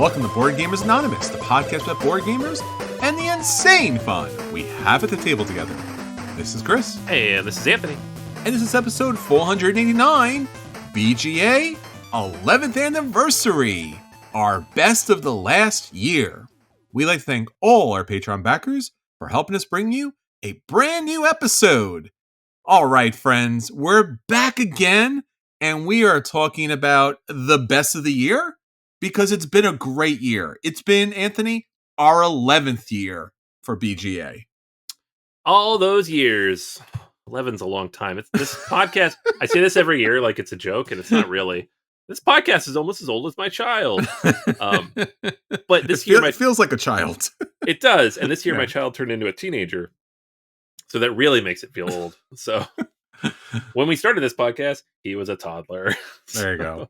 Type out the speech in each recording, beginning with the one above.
Welcome to Board Gamers Anonymous, the podcast about board gamers and the insane fun we have at the table together. This is Chris. Hey, this is Anthony. And this is episode 489, BGA 11th Anniversary, our best of the last year. We'd like to thank all our Patreon backers for helping us bring you a brand new episode. All right, friends, we're back again, and we are talking about the best of the year because it's been a great year. It's been, Anthony, our 11th year for BGA. All those years. 11's a long time. It's this podcast. I say this every year like it's a joke, and it's not really. This podcast is almost as old as my child. But this year, it feels like a child. It does. And this year, my child turned into a teenager. So that really makes it feel old. So when we started this podcast, he was a toddler. There you go.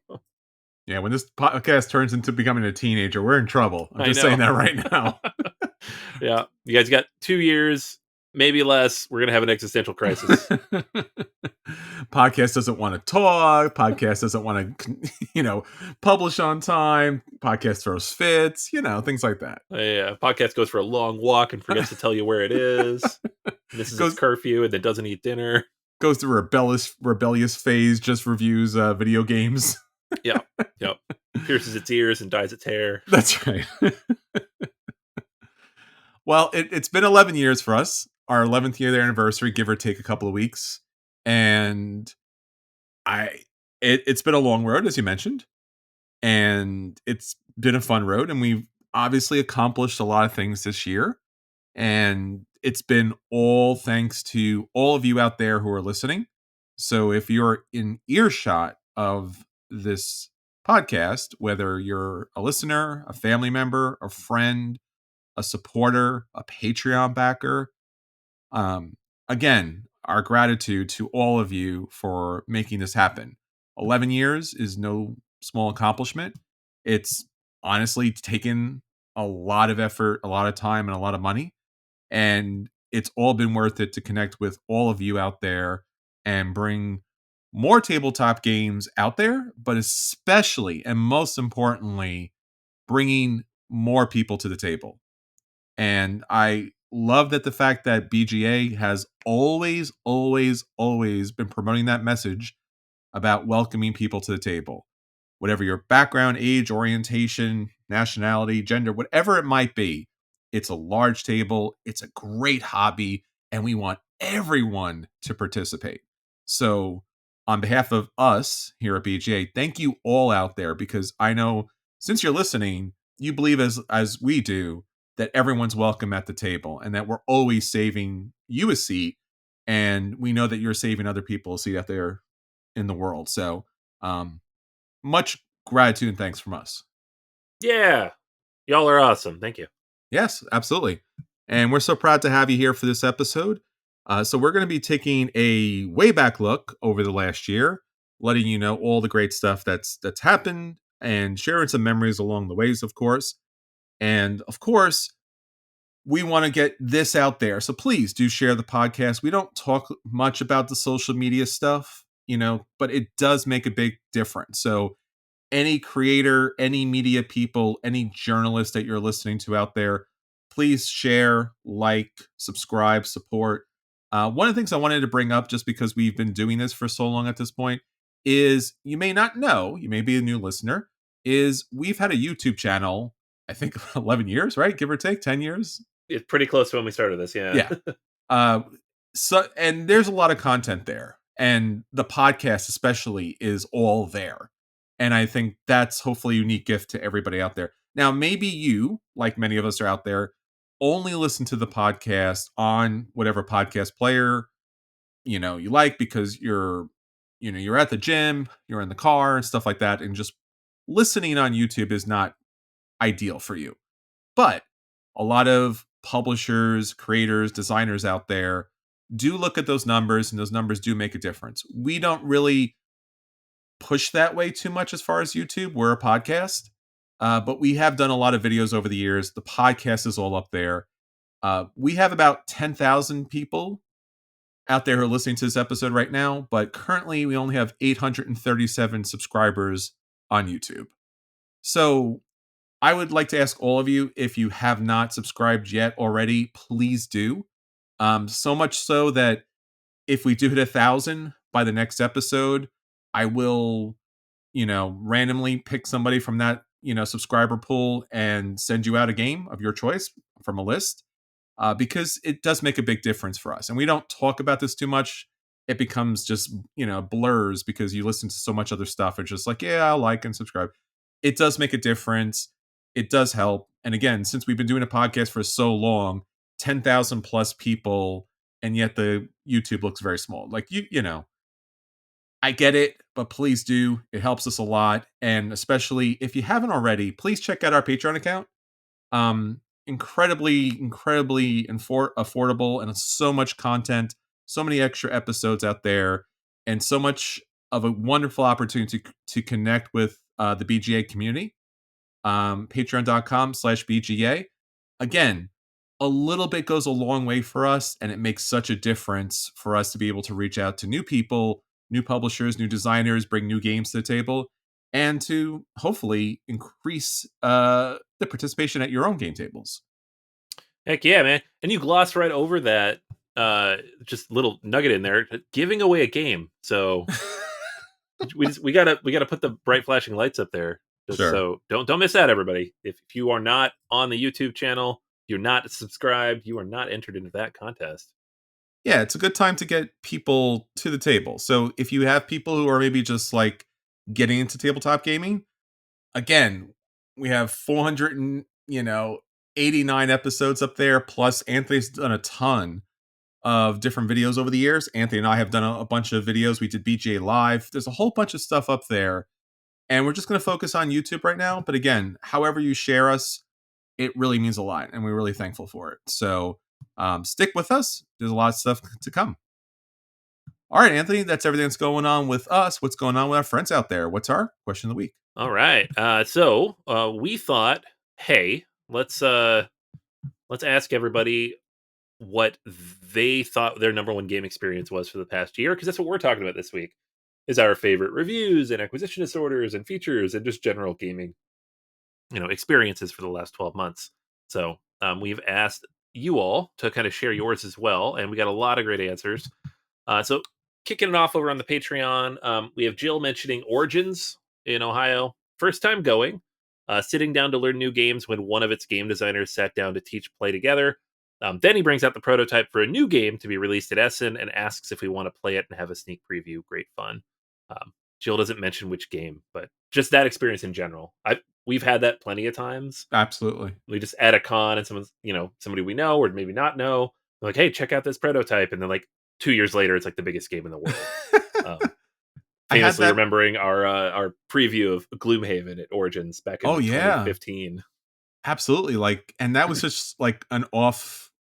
Yeah, when this podcast turns into becoming a teenager, we're in trouble. I'm just saying that right now. Yeah. You guys got 2 years, maybe less. We're going to have an existential crisis. Podcast doesn't want to talk. Podcast doesn't want to, publish on time. Podcast throws fits, things like that. Yeah. Podcast goes for a long walk and forgets to tell you where it is. This is its curfew and then doesn't eat dinner. Goes through a rebellious phase, just reviews video games. Yep. Pierces its ears and dyes its hair. That's right. Well, it's been 11 years for us. Our 11th year anniversary, give or take a couple of weeks. And it's been a long road, as you mentioned. And it's been a fun road. And we've obviously accomplished a lot of things this year. And it's been all thanks to all of you out there who are listening. So if you're in earshot of this podcast, whether you're a listener, a family member, a friend, a supporter, a Patreon backer, again, our gratitude to all of you for making this happen. 11 years is no small accomplishment. It's honestly taken a lot of effort, a lot of time, and a lot of money. And it's all been worth it to connect with all of you out there and bring more tabletop games out there, but especially and most importantly, bringing more people to the table. And I love that the fact that BGA has always been promoting that message about welcoming people to the table. Whatever your background, age, orientation, nationality, gender, whatever it might be, it's a large table, it's a great hobby, and we want everyone to participate. So on behalf of us here at BGA, thank you all out there, because I know since you're listening, you believe as we do that everyone's welcome at the table and that we're always saving you a seat. And we know that you're saving other people a seat out there in the world. So much gratitude and thanks from us. Yeah. Y'all are awesome. Thank you. Yes, absolutely. And we're so proud to have you here for this episode. So we're going to be taking a way back look over the last year, letting you know all the great stuff that's happened and sharing some memories along the ways, of course. And of course, we want to get this out there. So please do share the podcast. We don't talk much about the social media stuff, but it does make a big difference. So any creator, any media people, any journalist that you're listening to out there, please share, like, subscribe, support. One of the things I wanted to bring up, just because we've been doing this for so long at this point, is you may not know, you may be a new listener, is we've had a YouTube channel, I think 11 years, right? Give or take 10 years. It's pretty close to when we started this. Yeah. Yeah. And there's a lot of content there, and the podcast especially is all there. And I think that's hopefully a unique gift to everybody out there. Now, maybe you, like many of us are out there, only listen to the podcast on whatever podcast player, you like, because you're at the gym, you're in the car and stuff like that. And just listening on YouTube is not ideal for you. But a lot of publishers, creators, designers out there do look at those numbers, and those numbers do make a difference. We don't really push that way too much as far as YouTube. We're a podcast, but we have done a lot of videos over the years. The podcast is all up there. We have about 10,000 people out there who are listening to this episode right now, but currently we only have 837 subscribers on YouTube. So I would like to ask all of you, if you have not subscribed yet already, please do. So much so that if we do hit 1,000 by the next episode, I will, randomly pick somebody from that, subscriber pool and send you out a game of your choice from a list, because it does make a big difference for us. And we don't talk about this too much. It becomes just, blurs because you listen to so much other stuff. It's just like, yeah, I'll like and subscribe. It does make a difference. It does help. And again, since we've been doing a podcast for so long, 10,000 plus people, and yet the YouTube looks very small. Like, I get it, but please do. It helps us a lot. And especially if you haven't already, please check out our Patreon account. Incredibly affordable, and so much content, so many extra episodes out there, and so much of a wonderful opportunity to connect with the BGA community. Patreon.com/BGA. Again, a little bit goes a long way for us, and it makes such a difference for us to be able to reach out to new people, new publishers, new designers, bring new games to the table, and to hopefully increase the participation at your own game tables. Heck yeah, man. And you glossed right over that just little nugget in there, giving away a game. So we gotta put the bright flashing lights up there. Just Sure. so don't miss out, everybody. If you are not on the YouTube channel, you're not subscribed, you are not entered into that contest. Yeah, it's a good time to get people to the table. So if you have people who are maybe just like getting into tabletop gaming, again, we have 400 and 89 episodes up there. Plus, Anthony's done a ton of different videos over the years. Anthony and I have done a bunch of videos. We did BGA Live. There's a whole bunch of stuff up there, and we're just going to focus on YouTube right now. But again, however you share us, it really means a lot, and we're really thankful for it. So stick with us. There's a lot of stuff to come. All right, Anthony, that's everything that's going on with us. What's going on with our friends out there? What's our question of the week? All right. So we thought, hey, let's ask everybody what they thought their number one game experience was for the past year, because that's what we're talking about this week. Is our favorite reviews and acquisition disorders and features and just general gaming, experiences for the last 12 months. So we've asked you all to kind of share yours as well, and we got a lot of great answers. So kicking it off over on the Patreon, we have Jill mentioning Origins in Ohio. First time going, sitting down to learn new games when one of its game designers sat down to teach play together. Then he brings out the prototype for a new game to be released at Essen and asks if we want to play it and have a sneak preview. Great fun. Jill doesn't mention which game, but just that experience in general. We've had that plenty of times. Absolutely. We just at a con and somebody we know or maybe not know, they're like, hey, check out this prototype. And then like 2 years later, it's like the biggest game in the world. Famously remembering our preview of Gloomhaven at Origins back in 2015. Absolutely. Like, and that was just like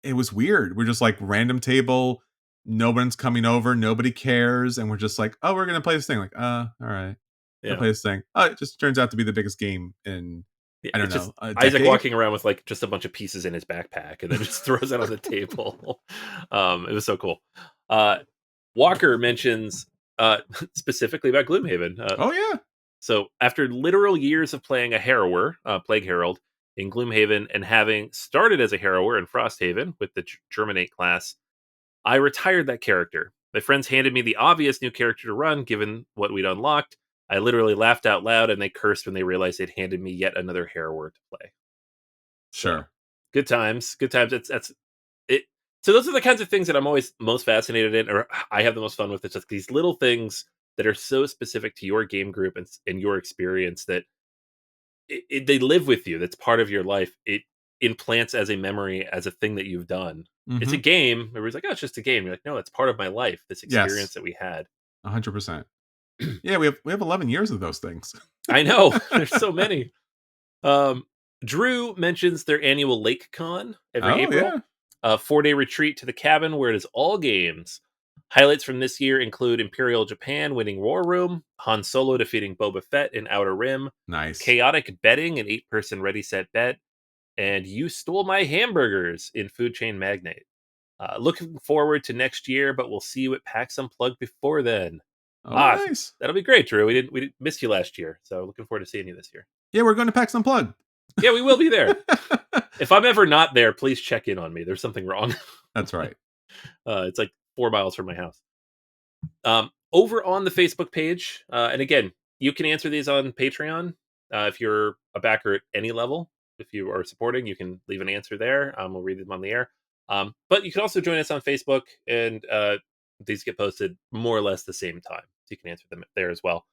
it was weird. We're just like random table, no one's coming over, nobody cares, and we're just like, oh, we're gonna play this thing. Like, all right. Yeah. Play this thing. Oh, it just turns out to be the biggest game in I don't know. Just Isaac walking around with like just a bunch of pieces in his backpack and then just throws it on the table. It was so cool. Walker mentions specifically about Gloomhaven. Oh yeah. So after literal years of playing a harrower, Plague Herald, in Gloomhaven, and having started as a harrower in Frosthaven with the Germinate class, I retired that character. My friends handed me the obvious new character to run, given what we'd unlocked. I literally laughed out loud, and they cursed when they realized they'd handed me yet another harrower to play. Sure. So, good times. Good times. That's it. So those are the kinds of things that I'm always most fascinated in, or I have the most fun with. It's just these little things that are so specific to your game group and your experience that they live with you. That's part of your life. It implants as a memory, as a thing that you've done. Mm-hmm. It's a game. Everybody's like, oh, it's just a game. You're like, no, it's part of my life. This experience that we had. 100%. Yeah, we have 11 years of those things. I know. There's so many. Drew mentions their annual Lake Con every April. Yeah. A 4-day retreat to the cabin where it is all games. Highlights from this year include Imperial Japan winning War Room, Han Solo defeating Boba Fett in Outer Rim, Nice. Chaotic Betting, an 8-person Ready Set Bet, and You Stole My Hamburgers in Food Chain Magnate. Looking forward to next year, but we'll see you at PAX Unplugged before then. Oh, nice. That'll be great, Drew. We didn't miss you last year, so looking forward to seeing you this year. Yeah, we're going to PAX Unplugged. Yeah, we will be there. If I'm ever not there, please check in on me. There's something wrong. That's right. It's like 4 miles from my house. Over on the Facebook page, and again, you can answer these on Patreon if you're a backer at any level. If you are supporting, you can leave an answer there. We'll read them on the air. But you can also join us on Facebook, and these get posted more or less the same time. So you can answer them there as well.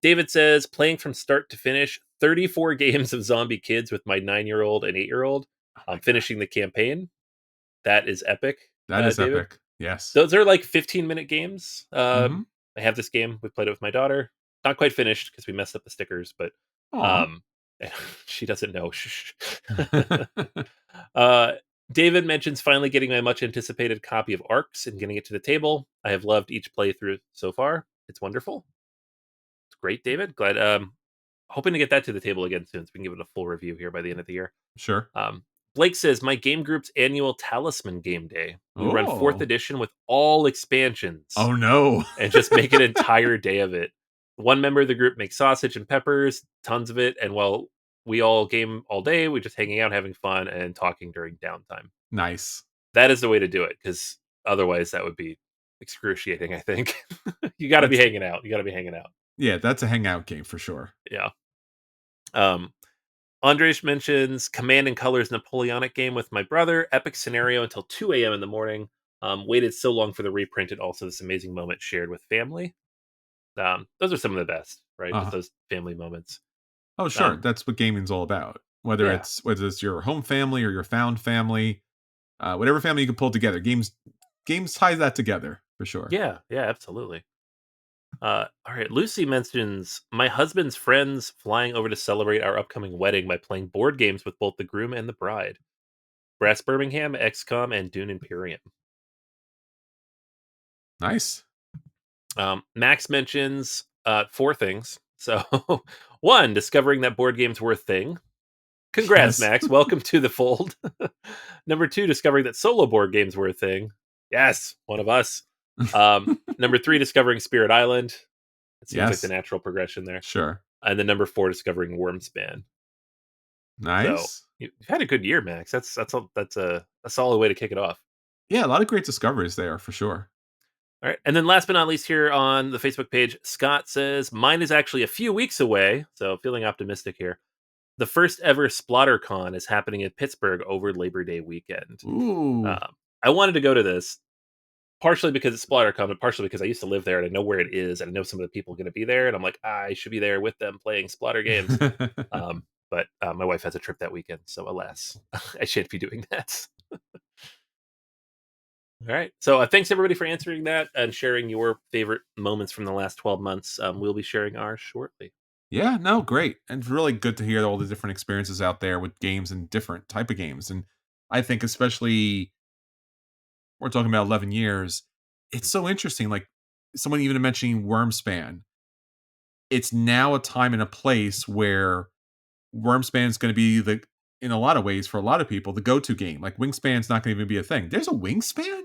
David says, playing from start to finish, 34 games of Zombie Kids with my 9-year-old and 8-year-old. Finishing the campaign. That is epic, That is David. epic. Yes. Those are like 15-minute games. Mhm. I have this game. We played it with my daughter. Not quite finished because we messed up the stickers, but Aw. she doesn't know. uh, David mentions finally getting my much anticipated copy of Arcs and getting it to the table. I have loved each playthrough so far. It's wonderful. It's great, David. Glad. Hoping to get that to the table again soon, so we can give it a full review here by the end of the year. Sure. Blake says, my game group's annual Talisman game day. We run 4th Oh. edition with all expansions. Oh, no. And just make an entire day of it. One member of the group makes sausage and peppers, tons of it. And while we all game all day, we're just hanging out, having fun, and talking during downtime. Nice. That is the way to do it, because otherwise that would be excruciating, I think. You got to be hanging out. Yeah, that's a hangout game for sure. Yeah. Andres mentions Command and Colors Napoleonic game with my brother. Epic scenario until 2 a.m. in the morning. Waited so long for the reprint, and also this amazing moment shared with family. Those are some of the best, right? Just those family moments. Oh, sure. That's what gaming's all about. Whether it's your home family or your found family, whatever family you can pull together, games tie that together for sure. Yeah, absolutely. All right, Lucy mentions my husband's friends flying over to celebrate our upcoming wedding by playing board games with both the groom and the bride. Brass Birmingham, XCOM, and Dune Imperium. Nice. Max mentions 4 things. So, 1, discovering that board games were a thing. Congrats, Yes. Max. Welcome to the fold. Number 2, discovering that solo board games were a thing. Yes, one of us. Number 3, discovering Spirit Island. It seems like the natural progression there. Sure. And then number 4, discovering Wormspan. Nice. So you've had a good year, Max. That's a solid way to kick it off. Yeah, a lot of great discoveries there for sure. All right. And then last but not least, here on the Facebook page, Scott says, mine is actually a few weeks away. So feeling optimistic here. The first ever SplotterCon is happening in Pittsburgh over Labor Day weekend. Ooh. I wanted to go to this partially because it's SplotterCon, but partially because I used to live there and I know where it is and I know some of the people going to be there. And I'm like, I should be there with them playing Splatter games. But my wife has a trip that weekend. So alas, I shan't be doing that. All right. So thanks everybody for answering that and sharing your favorite moments from the last 12 months. We'll be sharing ours shortly. Yeah, no, great. And it's really good to hear all the different experiences out there with games and different type of games. And I think especially we're talking about 11 years, it's so interesting. Like someone even mentioning Wormspan. It's now a time and a place where Wormspan is going to be in a lot of ways for a lot of people, the go-to game. Like Wingspan's not going to even be a thing. There's a Wingspan?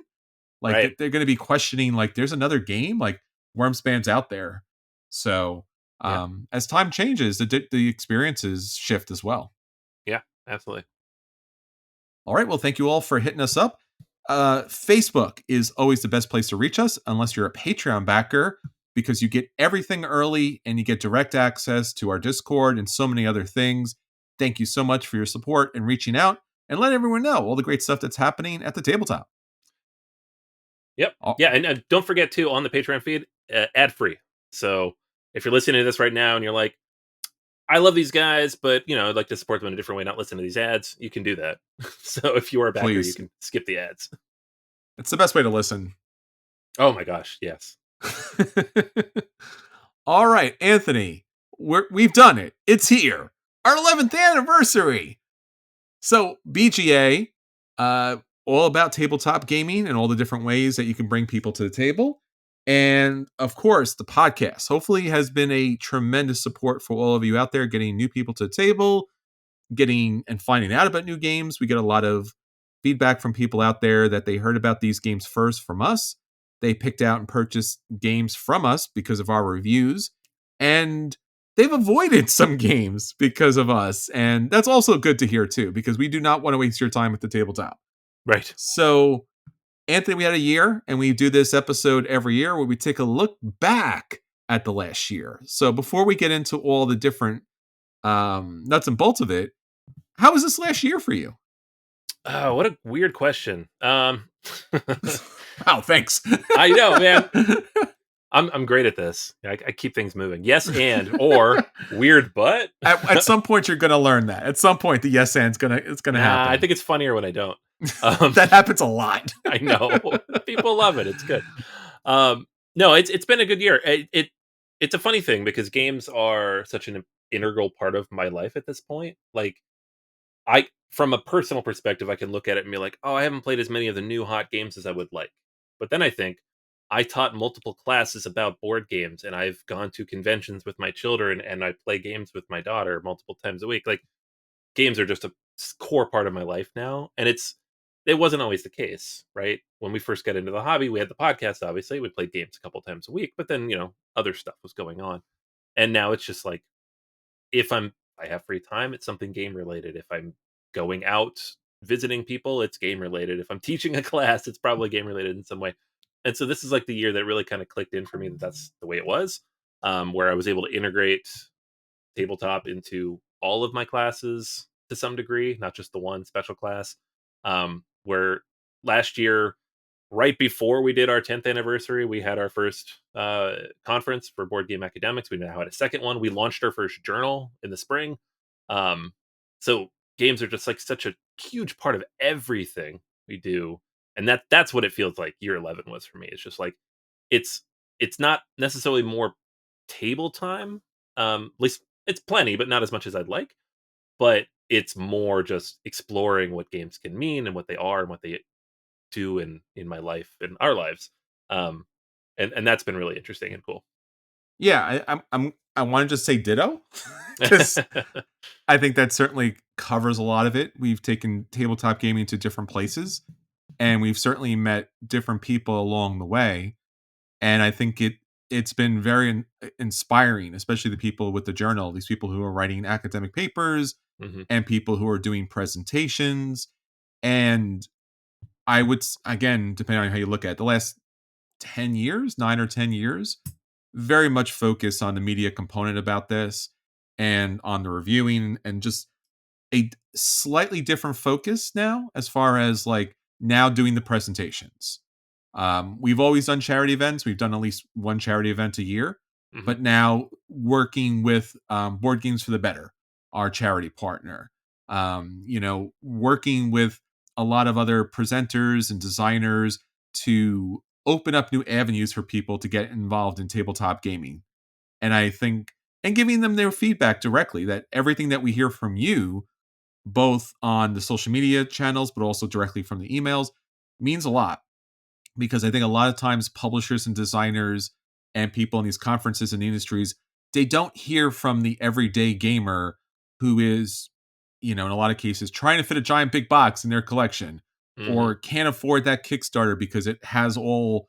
Like right. they're going to be questioning, like, there's another game, like Wormspan's out there. So as time changes, the experiences shift as well. Yeah, absolutely. All right. Well, thank you all for hitting us up. Facebook is always the best place to reach us, unless you're a Patreon backer, because you get everything early and you get direct access to our Discord and so many other things. Thank you so much for your support and reaching out and let everyone know all the great stuff that's happening at the tabletop. Yep. Yeah, and don't forget too, on the Patreon feed, ad free. So if you're listening to this right now and you're like, I love these guys, but I'd like to support them in a different way, not listen to these ads, you can do that. So if you are a backer, you can skip the ads. It's the best way to listen. Oh my gosh, yes. All right, Anthony, we've done it. It's here. Our 11th anniversary. So BGA, all about tabletop gaming and all the different ways that you can bring people to the table. And of course, the podcast hopefully has been a tremendous support for all of you out there, getting new people to the table, getting and finding out about new games. We get a lot of feedback from people out there that they heard about these games first from us. They picked out and purchased games from us because of our reviews. And they've avoided some games because of us. And that's also good to hear too, because we do not want to waste your time at the tabletop. Right. So, Anthony, we had a year, and we do this episode every year where we take a look back at the last year. So before we get into all the different nuts and bolts of it, how was this last year for you? Oh, what a weird question. Wow, thanks. I know, man. I'm great at this. I keep things moving. Yes, and or weird, but At some point, you're going to learn that. At some point, the yes and's it's gonna nah. I happen. think it's funnier when I don't. That happens a lot. I know people love it. It's good. No, it's been a good year. It's a funny thing because games are such an integral part of my life at this point. Like I, from a personal perspective, I can look at it and be like, oh, I haven't played as many of the new hot games as I would like. But then I think I taught multiple classes about board games, and I've gone to conventions with my children, and I play games with my daughter multiple times a week. Like games are just a core part of my life now, and it wasn't always the case, right? When we first got into the hobby, we had the podcast. Obviously, we played games a couple times a week, but then other stuff was going on, and now it's just like if I have free time, it's something game related. If I'm going out visiting people, it's game related. If I'm teaching a class, it's probably game related in some way. And so this is like the year that really kind of clicked in for me that that's the way it was, where I was able to integrate tabletop into all of my classes to some degree, not just the one special class. Where last year, right before we did our 10th anniversary, we had our first conference for board game academics. We now had a second one. We launched our first journal in the spring. Um, so games are just like such a huge part of everything we do, and that's what it feels like year 11 was for me. It's just like it's it's not necessarily more table time. At least it's plenty, but not as much as I'd like. But it's more just exploring what games can mean and what they are and what they do in my life and our lives. Um, and that's been really interesting and cool. Yeah, I want to just say ditto because I think that certainly covers a lot of it. We've taken tabletop gaming to different places, and we've certainly met different people along the way. And I think it's been very inspiring, especially the people with the journal, these people who are writing academic papers Hmm. and people who are doing presentations. And I would again, depending on how you look at it, the last 10 years, 9 or 10 years, very much focus on the media component about this and on the reviewing and just a slightly different focus now as far as like now doing the presentations. We've always done charity events. We've done at least one charity event a year, Hmm. but now working with Board Games for the Better, our charity partner, working with a lot of other presenters and designers to open up new avenues for people to get involved in tabletop gaming. And I think, and giving them their feedback directly that everything that we hear from you both on the social media channels, but also directly from the emails, means a lot because I think a lot of times publishers and designers and people in these conferences and industries, they don't hear from the everyday gamer who is, in a lot of cases, trying to fit a giant big box in their collection Hmm. or can't afford that Kickstarter because it has all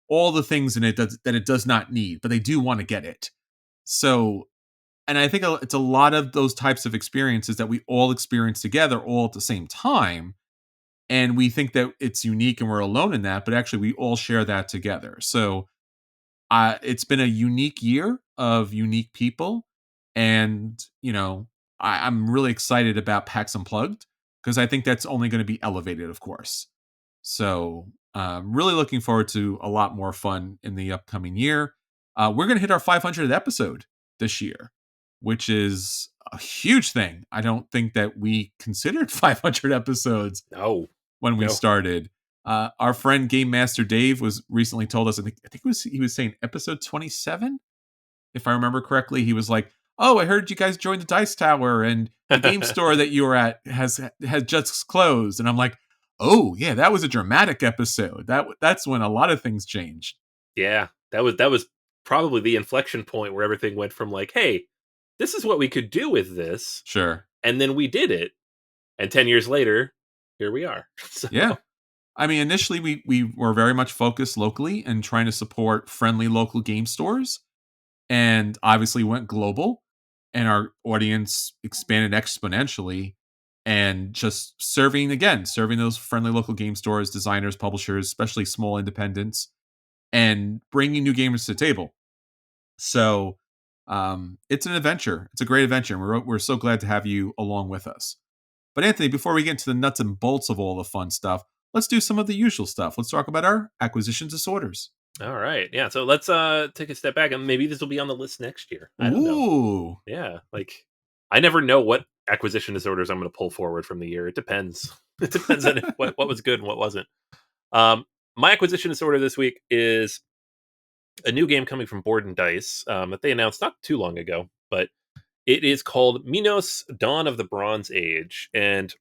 the things in it that it does not need, but they do want to get it. So and I think it's a lot of those types of experiences that we all experience together all at the same time. And we think that it's unique and we're alone in that, but actually we all share that together. So it's been a unique year of unique people. And, I'm really excited about PAX Unplugged because I think that's only going to be elevated, of course. So, really looking forward to a lot more fun in the upcoming year. We're going to hit our 500th episode this year, which is a huge thing. I don't think that we considered 500 episodes No, when we no. started. Our friend Game Master Dave was recently told us. I think he was saying episode 27, if I remember correctly. He was like, "Oh, I heard you guys joined the Dice Tower, and the game store that you were at has just closed." And I'm like, "Oh yeah, that was a dramatic episode. That's when a lot of things changed." Yeah, that was probably the inflection point where everything went from like, hey, this is what we could do with this, Sure. and then we did it, and 10 years later, here we are. So Yeah. I mean, initially we were very much focused locally and trying to support friendly local game stores, and obviously went global. and our audience expanded exponentially, and just serving those friendly local game stores, designers, publishers, especially small independents, and bringing new gamers to the table. So it's an adventure. It's a great adventure. And we're so glad to have you along with us. But Anthony, before we get into the nuts and bolts of all the fun stuff, let's do some of the usual stuff. Let's talk about our acquisition disorders. All right. Yeah. So let's take a step back, and maybe this will be on the list next year. I don't know. Ooh. Yeah. Like I never know what acquisition disorders I'm going to pull forward from the year. It depends. It depends on what was good and what wasn't. Um, my acquisition disorder this week is a new game coming from Board and Dice that they announced not too long ago, but it is called Minos: Dawn of the Bronze Age, and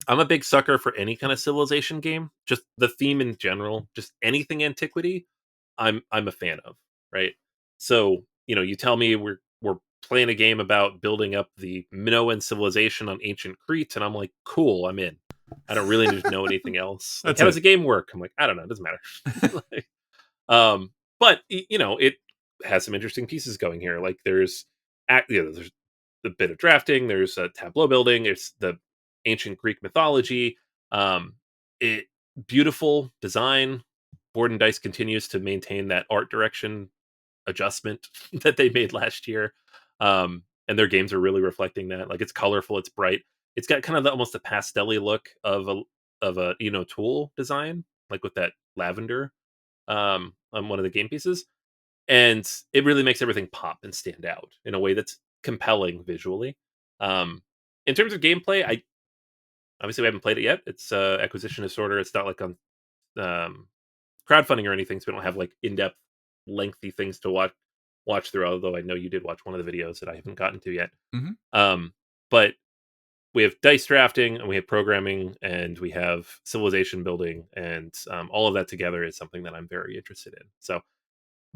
I'm a big sucker for any kind of civilization game. Just the theme in general, just anything antiquity, I'm a fan of, right? So, you tell me we're playing a game about building up the Minoan civilization on ancient Crete, and I'm like, cool, I'm in. I don't really need to know anything else. Like, That's how does it. the game work? I'm like, I don't know, it doesn't matter. Like, but it has some interesting pieces going here. Like there's a bit of drafting, there's a tableau building, there's the ancient Greek mythology. Um, it beautiful design. Board and Dice continues to maintain that art direction adjustment that they made last year. And their games are really reflecting that. Like it's colorful, it's bright. It's got kind of almost a pastel-y look of a Tool design, like with that lavender on one of the game pieces, and it really makes everything pop and stand out in a way that's compelling visually. Um, in terms of gameplay, I obviously we haven't played it yet. It's acquisition disorder. It's not like on um, crowdfunding or anything, so we don't have like in-depth, lengthy things to watch through. Although I know you did watch one of the videos that I haven't gotten to yet. Mm-hmm. But we have dice drafting, and we have programming, and we have civilization building, and all of that together is something that I'm very interested in. So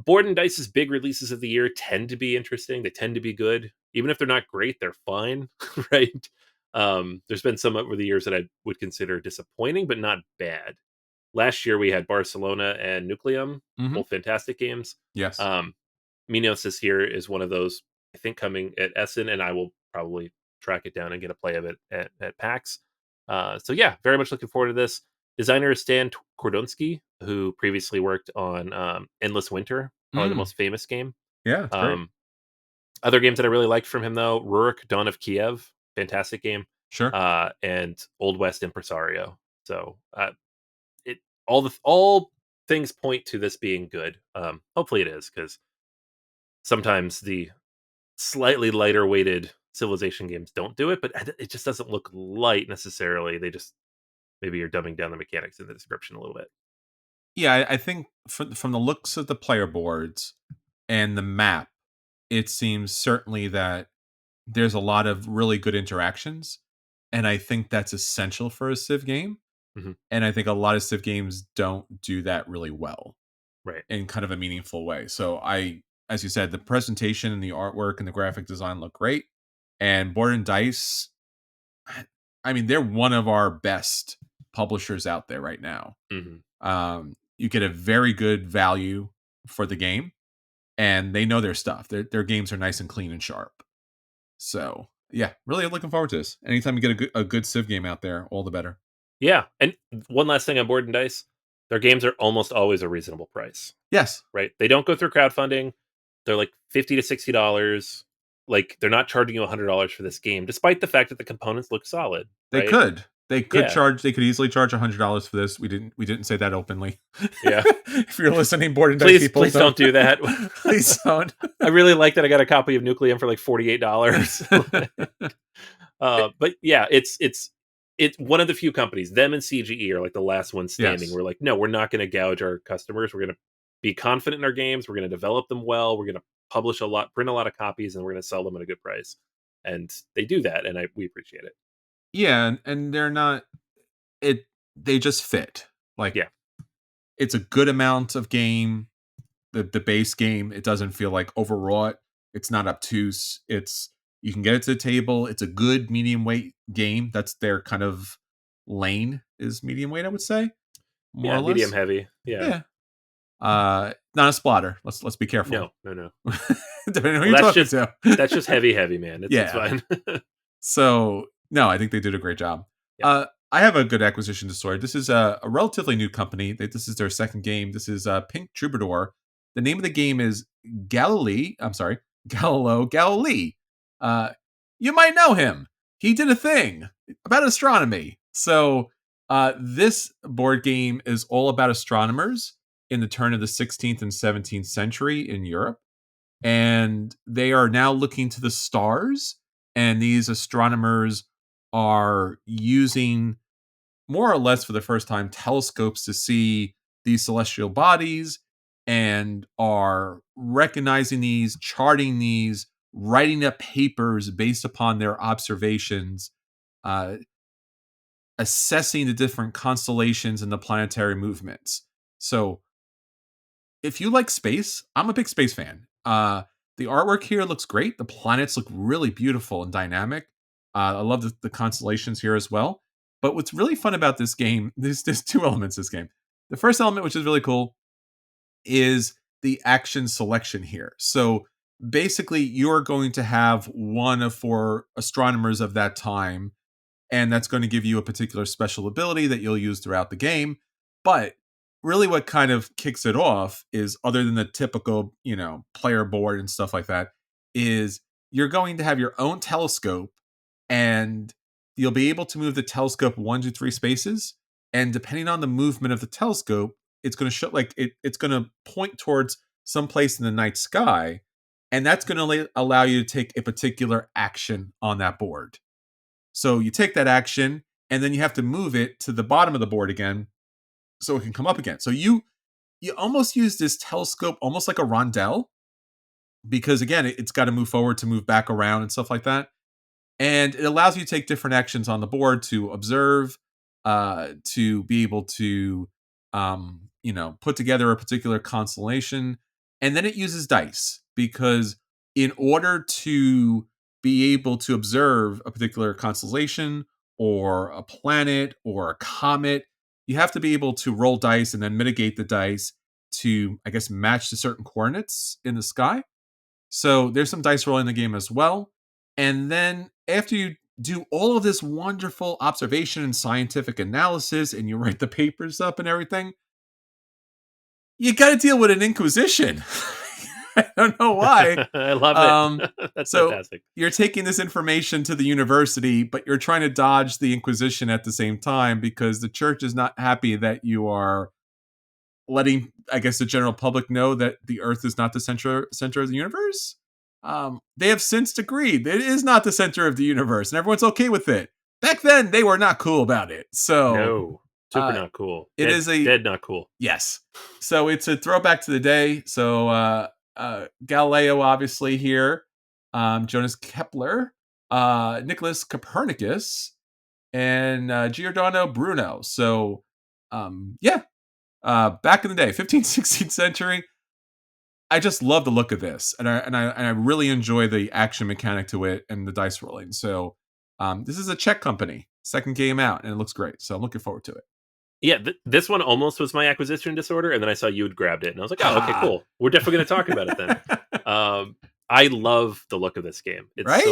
Board and Dice's big releases of the year tend to be interesting. They tend to be good. Even if they're not great, they're fine, right? There's been some over the years that I would consider disappointing, but not bad. Last year we had Barcelona and Nucleum, Mm-hmm. both fantastic games. Yes. Um, Minos this year is one of those, I think, coming at Essen, and I will probably track it down and get a play of it at PAX. So yeah, very much looking forward to this. Designer is Stan Kordonski, who previously worked on Endless Winter, probably the Mm. most famous game. Yeah, it's great. Um, Other games that I really liked from him, though, Rurik, Dawn of Kiev, fantastic game, Sure. and Old West Impresario. So it all things point to this being good. Hopefully it is, because sometimes the slightly lighter weighted civilization games don't do it, but it just doesn't look light necessarily. They just maybe you're dumbing down the mechanics in the description a little bit. Yeah, I think from the looks of the player boards and the map, it seems certainly that there's a lot of really good interactions, and I think that's essential for a Civ game. Mhm. And I think a lot of Civ games don't do that really well Right. in kind of a meaningful way. So as you said, the presentation and the artwork and the graphic design look great. And Board and Dice, I mean, they're one of our best publishers out there right now. Mhm. You get a very good value for the game, and they know their stuff. Their games are nice and clean and sharp. So yeah, really looking forward to this. Anytime you get a good Civ game out there, all the better. Yeah, and one last thing on Board and Dice, their games are almost always a reasonable price, Yes, right? They don't go through crowdfunding. They're like $50 to $60. Like they're not charging you $100 for this game, despite the fact that the components look solid, they right? could. Yeah, They could easily charge $100 for this. We didn't say that openly. yeah. If you're listening, Board and Dice Please, people, please don't do that. please don't. I really like that I got a copy of Nucleum for like $48. But yeah, it's one of the few companies. Them and CGE are like the last ones standing. Yes. We're like, no, we're not going to gouge our customers. We're going to be confident in our games. We're going to develop them well. We're going to publish a lot, print a lot of copies, and we're going to sell them at a good price. And they do that, and we appreciate it. Yeah, and they're not it they just fit. Like Yeah, it's a good amount of game. The base game, it doesn't feel like overwrought. It's not obtuse. It's you can get it to the table. It's a good medium weight game. That's their kind of lane is medium weight, I would say, more yeah, or medium less. heavy. Yeah, Yeah. Not a splatter. Let's be careful. No. Depending on who Well, you're that's talking just to. that's just heavy, man. It's Yeah. fine. So no, I think they did a great job. Yeah. I have a good acquisition disorder. This is a relatively new company. This is their second game. This is Pink Troubadour. The name of the game is Galilei. I'm sorry, Galileo Galilei. Uh, you might know him. He did a thing about astronomy. So this board game is all about astronomers in the turn of the 16th and 17th century in Europe, and they are now looking to the stars, and these astronomers are using more or less for the first time telescopes to see these celestial bodies, and are recognizing these, charting these, writing up papers based upon their observations, uh, assessing the different constellations and the planetary movements. So if you like space, I'm a big space fan. The artwork here looks great. The planets look really beautiful and dynamic. I love the constellations here as well. But what's really fun about this game, there's two elements to this game. The first element, which is really cool, is the action selection here. So basically, you're going to have one of four astronomers of that time, and that's going to give you a particular special ability that you'll use throughout the game. But really, what kind of kicks it off is, other than the typical, player board and stuff like that, is you're going to have your own telescope, and you'll be able to move the telescope 1 to 3 spaces. And depending on the movement of the telescope, it's going to show, like, it's going to point towards some place in the night sky, and that's going to allow you to take a particular action on that board. So you take that action, and then you have to move it to the bottom of the board again so it can come up again. So you almost use this telescope almost like a rondelle, because again, it's got to move forward to move back around and stuff like that. And it allows you to take different actions on the board to observe, to be able to, put together a particular constellation. And then it uses dice, because in order to be able to observe a particular constellation or a planet or a comet, you have to be able to roll dice and then mitigate the dice to, I guess, match the certain coordinates in the sky. So there's some dice rolling in the game as well. And then after you do all of this wonderful observation and scientific analysis, and you write the papers up and everything, you got to deal with an inquisition. I don't know why. I love it. That's So fantastic. you're taking this information to the university, but you're trying to dodge the Inquisition at the same time, because the church is not happy that you are letting, I guess, the general public know that the Earth is not the center of the universe. They have since agreed that it is not the center of the universe, and everyone's okay with it. Back then, they were not cool about it. So No, super not cool. it is a dead not cool. yes. So it's a throwback to the day. So Galileo, obviously here, Jonas Kepler, Nicholas Copernicus, and Giordano Bruno. So yeah, back in the day, 15th, 16th century. I just love the look of this, and I really enjoy the action mechanic to it and the dice rolling. So this is a Czech company, second game out, and it looks great. So I'm looking forward to it. Yeah, this one almost was my acquisition disorder, and then I saw you had grabbed it, and I was like, "Oh, okay, Ah. cool. We're definitely going to talk about it then." I love the look of this game. It's Right?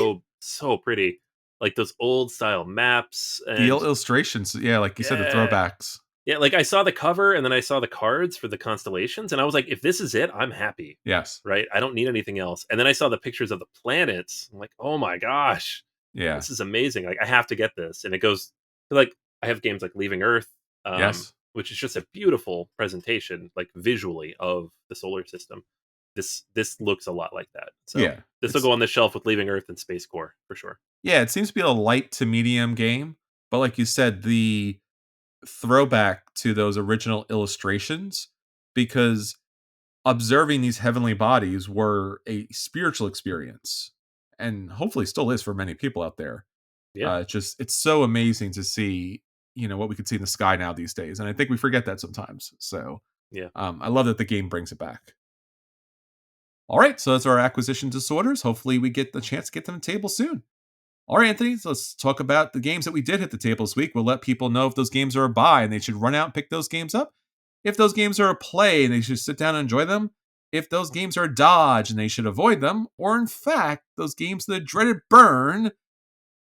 so pretty, like those old style maps, The and illustrations, yeah, like you said, the yeah, throwbacks. yeah. Like I saw the cover, and then I saw the cards for the constellations, and I was like, "If this is it, I'm happy." Yes. Right? I don't need anything else. And then I saw the pictures of the planets. I'm like, "Oh my gosh, Yeah. this is amazing! Like I have to get this." And it goes like I have games like Leaving Earth, Yes. which is just a beautiful presentation, like visually, of the solar system. This looks a lot like that. So Yeah. this will go on the shelf with Leaving Earth and Space Core for sure. Yeah, it seems to be a light to medium game, but like you said, the throwback to those original illustrations, because observing these heavenly bodies were a spiritual experience, and hopefully still is for many people out there. Yeah, It's so amazing to see, what we could see in the sky now these days, and I think we forget that sometimes. So yeah. I love that the game brings it back. All right, so that's our acquisition disorders. Hopefully we get the chance to get to the table soon. All right, Anthony, so let's talk about the games that we did hit the table this week. We'll let people know if those games are a buy and they should run out and pick those games up. if those games are a play and they should sit down and enjoy them, if those games are a dodge and they should avoid them, or in fact, those games the dreaded burn.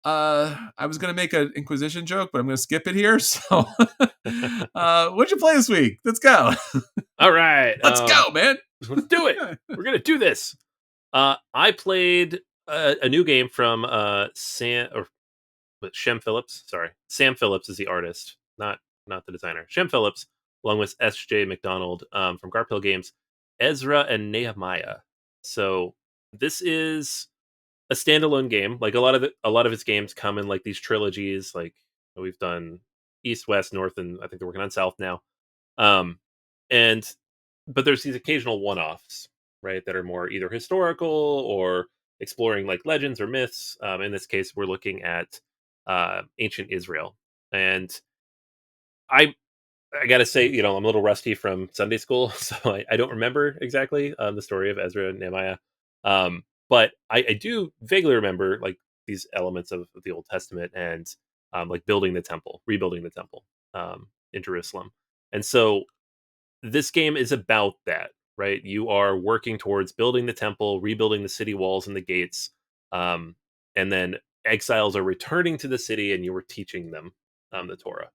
I was gonna make an Inquisition joke, but I'm gonna skip it here. So, what'd you play this week? Let's go. All right. Let's go, man. Let's do it. We're going to do this. I played a new game from Shem Phillips. Sorry. Sam Phillips is the artist, not the designer. Shem Phillips, along with S.J. McDonald from Garphill Games, Ezra and Nehemiah. So this is a standalone game. Like a lot of his games come in like these trilogies. Like we've done East, West, North, and I think they're working on South now. Um, and but there's these occasional one-offs, right, that are more either historical or exploring like legends or myths. In this case, we're looking at ancient Israel, and I I gotta say, I'm a little rusty from Sunday school, so I don't remember exactly the story of Ezra and Nehemiah. But I do vaguely remember like these elements of the Old Testament and like building the temple, rebuilding the temple in Jerusalem. And so this game is about that, right? You are working towards building the temple, rebuilding the city walls and the gates, and then exiles are returning to the city, and you were teaching them the Torah.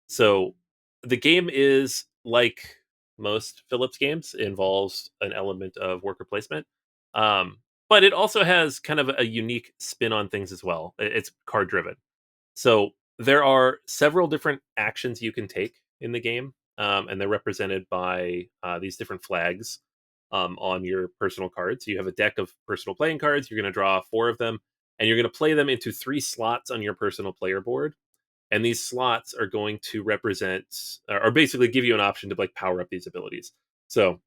So the game is like most Phillips games, it involves an element of worker placement, but it also has kind of a unique spin on things as well. It's card driven. So there are several different actions you can take in the game, and they're represented by these different flags on your personal cards. You have a deck of personal playing cards. You're going to draw 4 of them, and you're going to play them into 3 slots on your personal player board. And these slots are going to represent, or basically give you an option to like power up these abilities. So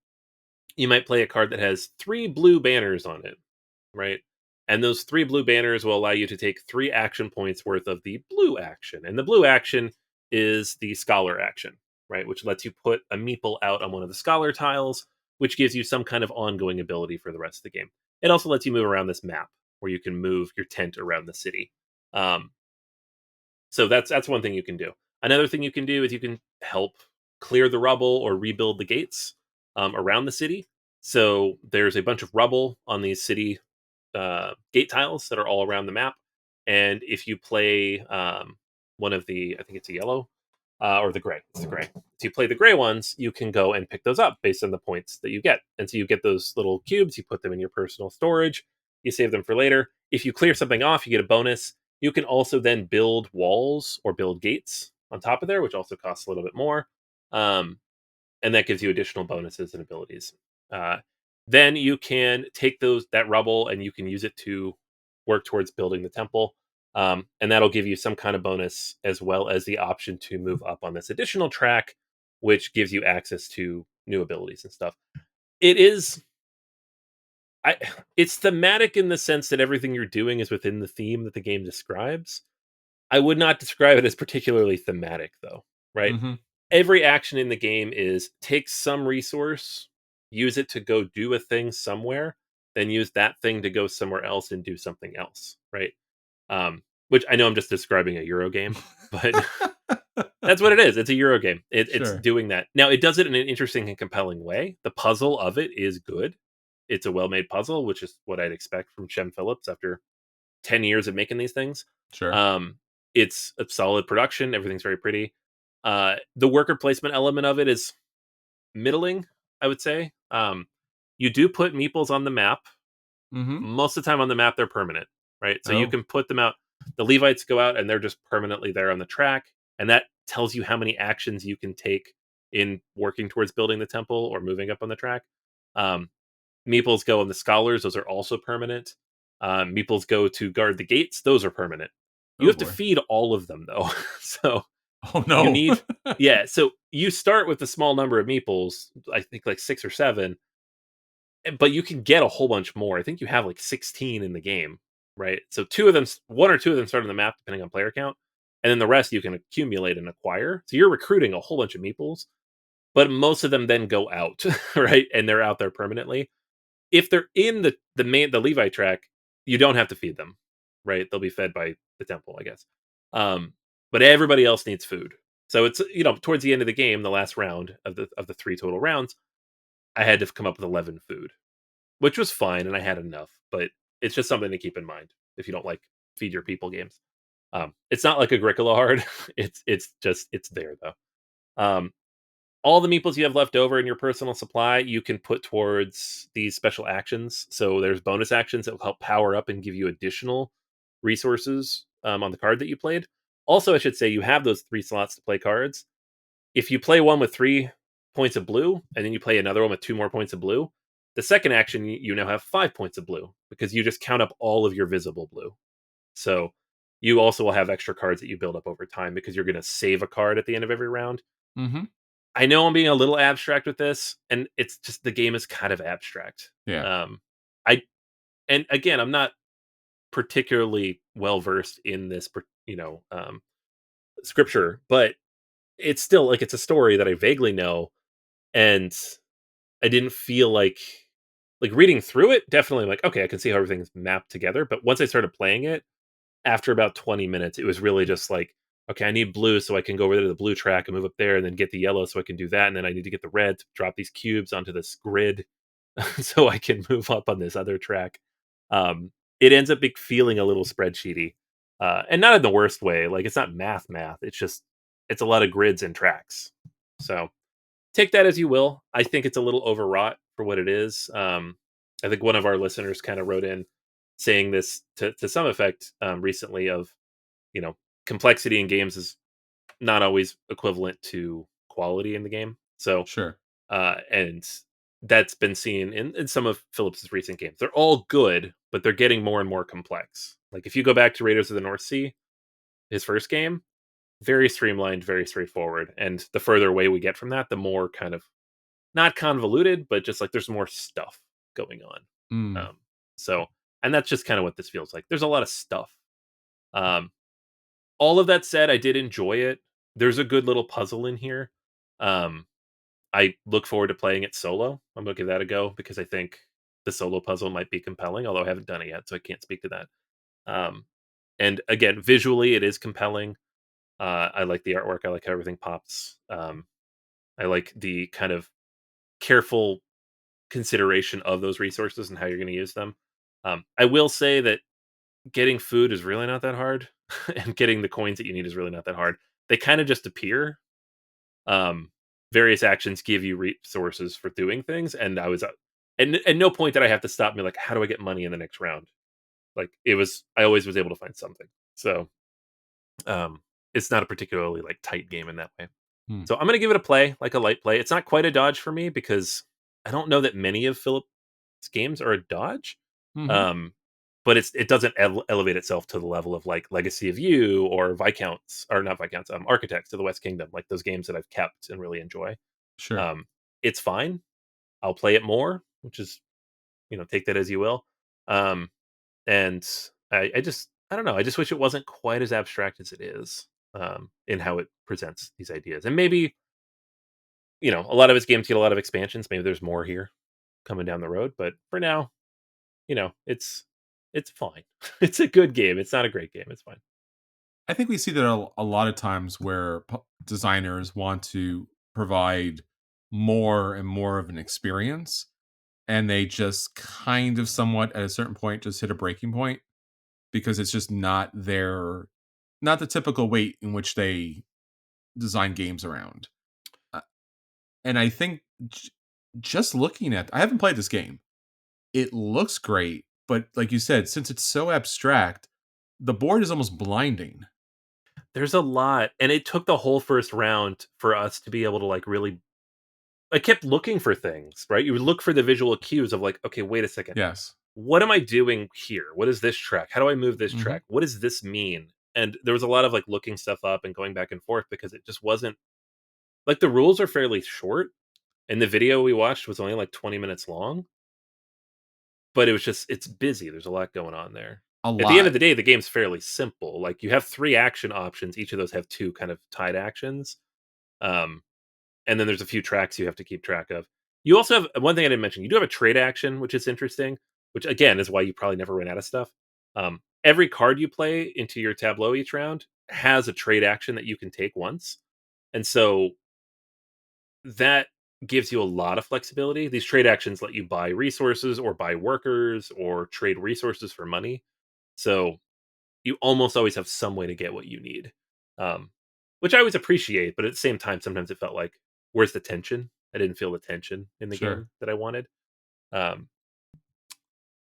you might play a card that has 3 blue banners on it, right? And those 3 blue banners will allow you to take 3 action points worth of the blue action. And the blue action is the scholar action, right? Which lets you put a meeple out on one of the scholar tiles, which gives you some kind of ongoing ability for the rest of the game. It also lets you move around this map where you can move your tent around the city. So that's one thing you can do. Another thing you can do is you can help clear the rubble or rebuild the gates around the city. So there's a bunch of rubble on these city gate tiles that are all around the map. And if you play one of the, I think it's a yellow or the gray, it's the gray. So you play the gray ones, you can go and pick those up based on the points that you get. And so you get those little cubes, you put them in your personal storage, you save them for later. If you clear something off, you get a bonus. You can also then build walls or build gates on top of there, which also costs a little bit more. And that gives you additional bonuses and abilities. Uh, then you can take that rubble and you can use it to work towards building the temple. And that'll give you some kind of bonus as well as the option to move up on this additional track, which gives you access to new abilities and stuff. It is it's thematic in the sense that everything you're doing is within the theme that the game describes. I would not describe it as particularly thematic though, right? Mm-hmm. Every action in the game is take some resource, use it to go do a thing somewhere, then use that thing to go somewhere else and do something else, right? Which I know I'm just describing a Euro game, but that's what it is. It's a Euro game. It's Sure. doing that. Now, it does it in an interesting and compelling way. The puzzle of it is good. It's a well-made puzzle, which is what I'd expect from Shem Phillips after 10 years of making these things. Sure. It's a solid production. Everything's very pretty. The worker placement element of it is middling, I would say. You do put meeples on the map. Mm-hmm. Most of the time on the map, they're permanent, right? So you Oh, can put them out. The Levites go out and they're just permanently there on the track. And that tells you how many actions you can take in working towards building the temple or moving up on the track. Um, Meeples go on the scholars; those are also permanent. Meeples go to guard the gates; those are permanent. You oh have to boy. feed all of them though, so Oh you no. need yeah. So you start with a small number of meeples, I think like 6 or 7, but you can get a whole bunch more. I think you have like 16 in the game, right? So 1 or 2 of them start on the map depending on player count, and then the rest you can accumulate and acquire. So you're recruiting a whole bunch of meeples, but most of them then go out, right? And they're out there permanently. If they're in the Levi track, you don't have to feed them, right? They'll be fed by the temple, I guess. But everybody else needs food. So it's towards the end of the game, the last round of the 3 total rounds, I had to come up with 11 food, which was fine, and I had enough. But it's just something to keep in mind if you don't like feed your people games. It's not like Agricola hard. It's there though. Um, all the meeples you have left over in your personal supply, you can put towards these special actions. So there's bonus actions that will help power up and give you additional resources on the card that you played. Also, I should say you have those 3 slots to play cards. If you play one with 3 points of blue, and then you play another one with 2 more points of blue, the second action you now have 5 points of blue because you just count up all of your visible blue. So you also will have extra cards that you build up over time because you're going to save a card at the end of every round. Mm-hmm. I know I'm being a little abstract with this, and it's just the game is kind of abstract. Yeah. I and again, I'm not particularly well versed in this, scripture, but it's still like it's a story that I vaguely know, and I didn't feel like reading through it. Definitely, like okay, I can see how everything's mapped together. But once I started playing it, after about 20 minutes, it was really just like, okay, I need blue so I can go over to the blue track and move up there and then get the yellow so I can do that. And then I need to get the red to drop these cubes onto this grid so I can move up on this other track. It ends up feeling a little spreadsheety. And not in the worst way. Like it's not math. It's just it's a lot of grids and tracks. So take that as you will. I think it's a little overwrought for what it is. I think one of our listeners kind of wrote in saying this to some effect recently of, you know, complexity in games is not always equivalent to quality in the game. So, Sure. and that's been seen in some of Phillips's recent games. They're all good, but they're getting more and more complex. Like if you go back to Raiders of the North Sea, his first game, very streamlined, very straightforward. And the further away we get from that, the more kind of not convoluted, but just like there's more stuff going on. Mm. Um, so, and that's just kind of what this feels like. There's a lot of stuff. Um, all of that said, I did enjoy it. There's a good little puzzle in here. Um, I look forward to playing it solo. I'm gonna give that a go because I think the solo puzzle might be compelling, although I haven't done it yet, so I can't speak to that. Um, and again, visually, it is compelling. I like the artwork. I like how everything pops. I like the kind of careful consideration of those resources and how you're going to use them. I will say that getting food is really not that hard, and getting the coins that you need is really not that hard. They kind of just appear. Um, Various actions give you resources for doing things, and I was and at no point did I have to stop me like, how do I get money in the next round? Like it was, I always was able to find something. So um, it's not a particularly like tight game in that way. Mm. So I'm gonna give it a play, like a light play. It's not quite a dodge for me because I don't know that many of Philip's games are a dodge. Mm-hmm. Um, but it doesn't elevate itself to the level of like Legacy of You or Viscounts or not Viscounts, Architects of the West Kingdom, like those games that I've kept and really enjoy. Sure. Um, it's fine. I'll play it more, which is take that as you will. Um, and I don't know. I just wish it wasn't quite as abstract as it is in how it presents these ideas. And maybe a lot of his games get a lot of expansions. Maybe there's more here coming down the road. But for now, it's fine. It's a good game. It's not a great game. It's fine. I think we see that a lot of times where designers want to provide more and more of an experience, and they just kind of somewhat at a certain point just hit a breaking point because it's just not the typical weight in which they design games around. Uh, and I think just looking at, I haven't played this game. It looks great, but like you said, since it's so abstract, the board is almost blinding. There's a lot, and it took the whole first round for us to be able to like really. I kept looking for things, right? You would look for the visual cues of like, okay, wait a second. Yes. What am I doing here? What is this track? How do I move this Hmm. track? What does this mean? And there was a lot of like looking stuff up and going back and forth because it just wasn't like the rules are fairly short, and the video we watched was only like 20 minutes long, but it was just it's busy. There's a lot going on there. A At the end lot. of the day, the game's fairly simple. Like you have 3 action options. Each of those have 2 kind of tied actions. Um, and then there's a few tracks you have to keep track of. You also have one thing I didn't mention. You do have a trade action, which is interesting, which again is why you probably never run out of stuff. Every card you play into your tableau each round has a trade action that you can take once. And so that gives you a lot of flexibility. These trade actions let you buy resources or buy workers or trade resources for money. So you almost always have some way to get what you need, um, which I always appreciate. But at the same time, sometimes it felt like, where's the tension? I didn't feel the tension in the Sure. game that I wanted. Um,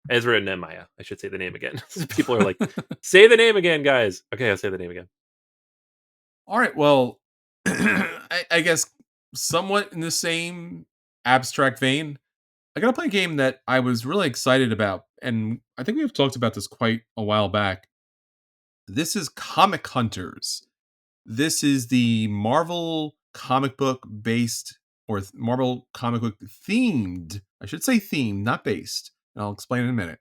Ezra and Nehemiah. I should say the name again. People are like, say the name again, guys. Okay, I'll say the name again. All right. Well, I guess somewhat in the same abstract vein, I got to play a game that I was really excited about. And I think we've talked about this quite a while back. This is Comic Hunters. This is the Marvel comic book based or Marvel comic book themed, I should say themed, not based. And I'll explain in a minute.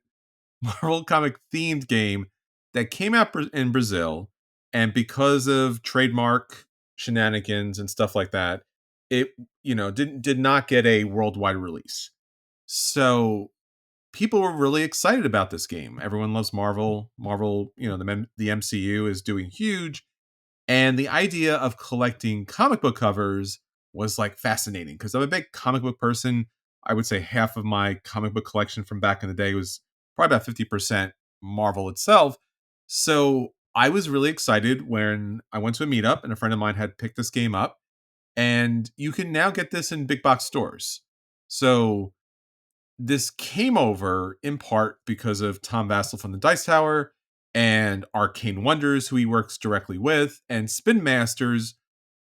Marvel comic themed game that came out in Brazil, and because of trademark shenanigans and stuff like that, it did not get a worldwide release. So people were really excited about this game. Everyone loves Marvel. Marvel, the MCU is doing huge, and the idea of collecting comic book covers was like fascinating because I'm a big comic book person. I would say half of my comic book collection from back in the day was probably about 50% Marvel itself. So I was really excited when I went to a meetup and a friend of mine had picked this game up. And you can now get this in big box stores. So this came over in part because of Tom Vassell from the Dice Tower and Arcane Wonders, who he works directly with, and Spin Masters,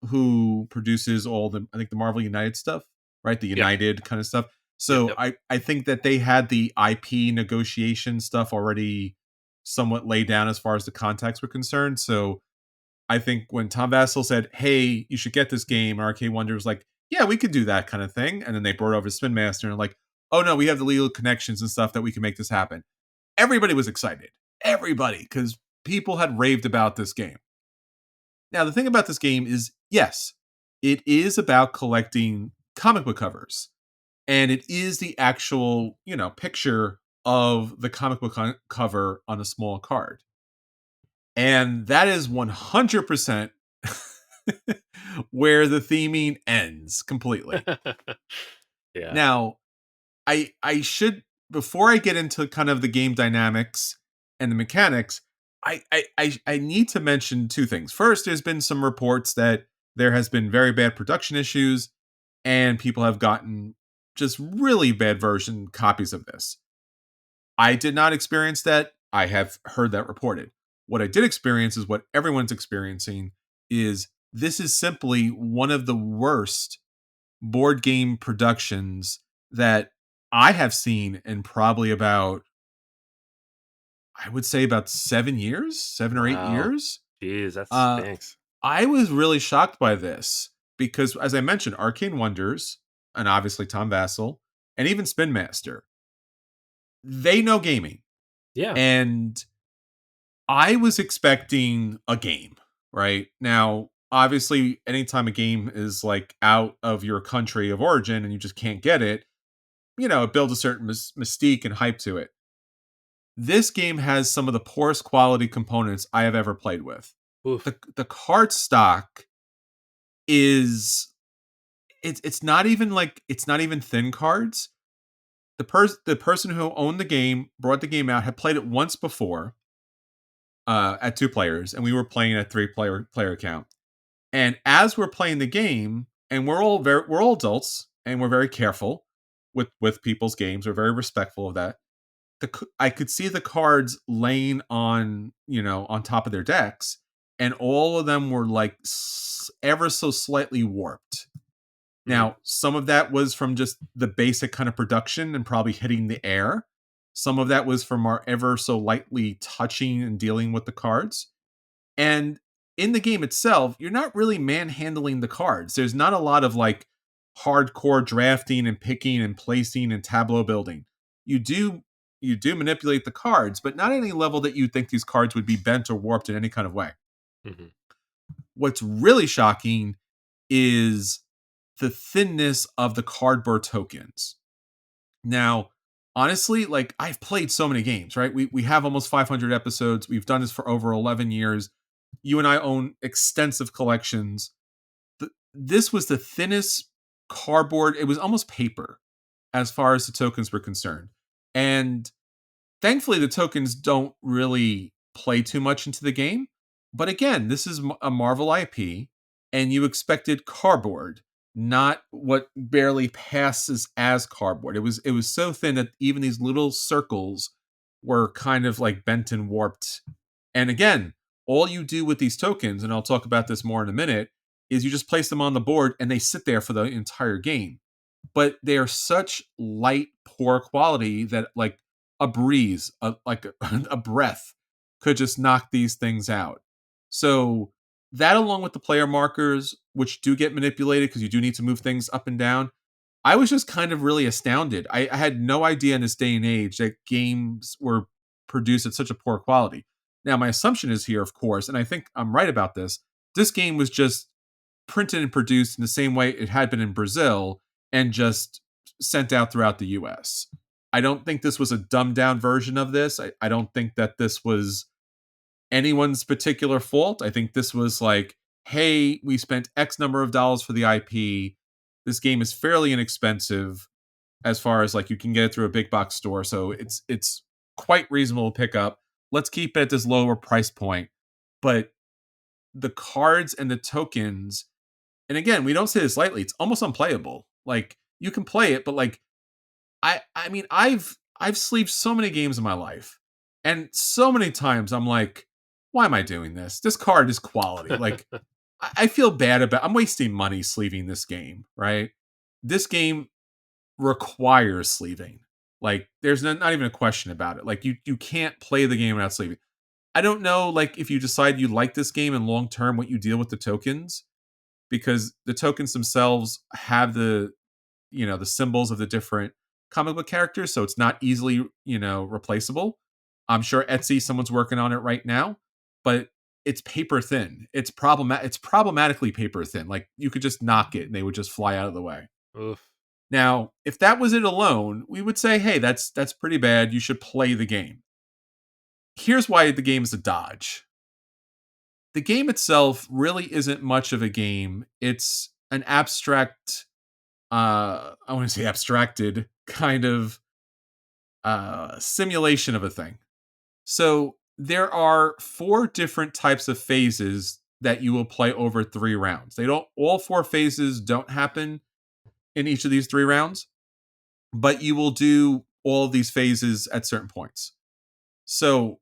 who produces all I think the Marvel United stuff, right? The Yep, United kind of stuff. yep, So yep. I think that they had the IP negotiation stuff already somewhat laid down as far as the contacts were concerned. So I think when Tom Vassell said, "Hey, you should get this game," Arcade Wonder was like, "Yeah, we could do that kind of thing." And then they brought over Spin Master and like, "Oh no, we have the legal connections and stuff that we can make this happen." Everybody was excited. Everybody, because people had raved about this game. Now, the thing about this game is, yes, it is about collecting comic book covers, and it is the actual, picture of the comic book cover on a small card. And that is 100% where the theming ends completely. Yeah. Now, I should before I get into kind of the game dynamics and the mechanics, I need to mention two things. First, there's been some reports that there has been very bad production issues and people have gotten just really bad version copies of this. I did not experience that. I have heard that reported. What I did experience is what everyone's experiencing is this is simply one of the worst board game productions that I have seen in probably about I would say about 7 years, 7 or 8 Wow. years. Jeez, that Uh stinks. I was really shocked by this because as I mentioned Arcane Wonders and obviously Tom Vassell and even Spin Master, they know gaming. Yeah. And I was expecting a game, right? Now, obviously, anytime a game is like out of your country of origin and you just can't get it, it builds a certain mystique and hype to it. This game has some of the poorest quality components I have ever played with. Oof. The card stock is it's not even thin cards. The person who owned the game, brought the game out, had played it once before at 2 players, and we were playing at 3 player account. And as we're playing the game, and we're all adults, and we're very careful with people's games. We're very respectful of that. I could see the cards laying on on top of their decks, and all of them were like ever so slightly warped. Mm. Now, some of that was from just the basic kind of production and probably hitting the air. Some of that was from our ever so lightly touching and dealing with the cards. And in the game itself, you're not really manhandling the cards. There's not a lot of like hardcore drafting and picking and placing and tableau building. You do manipulate the cards, but not at any level that you think these cards would be bent or warped in any kind of way. Mhm. What's really shocking is the thinness of the cardboard tokens. Now, honestly, like I've played so many games, right? We have almost 500 episodes. We've done this for over 11 years. You and I own extensive collections. this was the thinnest cardboard. It was almost paper as far as the tokens were concerned. And thankfully, the tokens don't really play too much into the game. But again, this is a Marvel IP, and you expected cardboard, not what barely passes as cardboard. It was so thin that even these little circles were kind of like bent and warped. And again, all you do with these tokens, and I'll talk about this more in a minute, is you just place them on the board and they sit there for the entire game. But they are such light, poor quality that like a breeze, a breath could just knock these things out. So that along with the player markers, which do get manipulated because you do need to move things up and down, I was just kind of really astounded. I had no idea in this day and age that games were produced at such a poor quality. Now, my assumption is here, of course, and I think I'm right about this. This game was just printed and produced in the same way it had been in Brazil and just sent out throughout the US. I don't think this was a dumbed down version of this. I don't think that this was anyone's particular fault. I think this was like, hey, we spent X number of dollars for the IP. This game is fairly inexpensive as far as like you can get it through a big box store. So it's quite reasonable to pick up. Let's keep it at this lower price point. But the cards and the tokens, and again, we don't say this lightly, it's almost unplayable. Like you can play it, but like I mean, I've sleeved so many games in my life, and so many times I'm like, why am I doing this? This card is quality. Like I feel bad about. I'm wasting money sleeving this game, right? This game requires sleeving. Like there's not even a question about it. Like you can't play the game without sleeving. I don't know, like if you decide you like this game and long term, what you deal with the tokens, because the tokens themselves have the symbols of the different comic book characters, so it's not easily replaceable. I'm sure Etsy someone's working on it right now, but it's paper thin. It's problematically paper thin. Like you could just knock it and they would just fly out of the way. Oof. Now, if that was it alone, we would say, hey, that's pretty bad. You should play the game. Here's why the game is a dodge. The game itself really isn't much of a game. It's an abstract, I want to say abstracted kind of simulation of a thing. So there are 4 different types of phases that you will play over 3 rounds. All 4 phases don't happen in each of these 3 rounds, but you will do all of these phases at certain points. So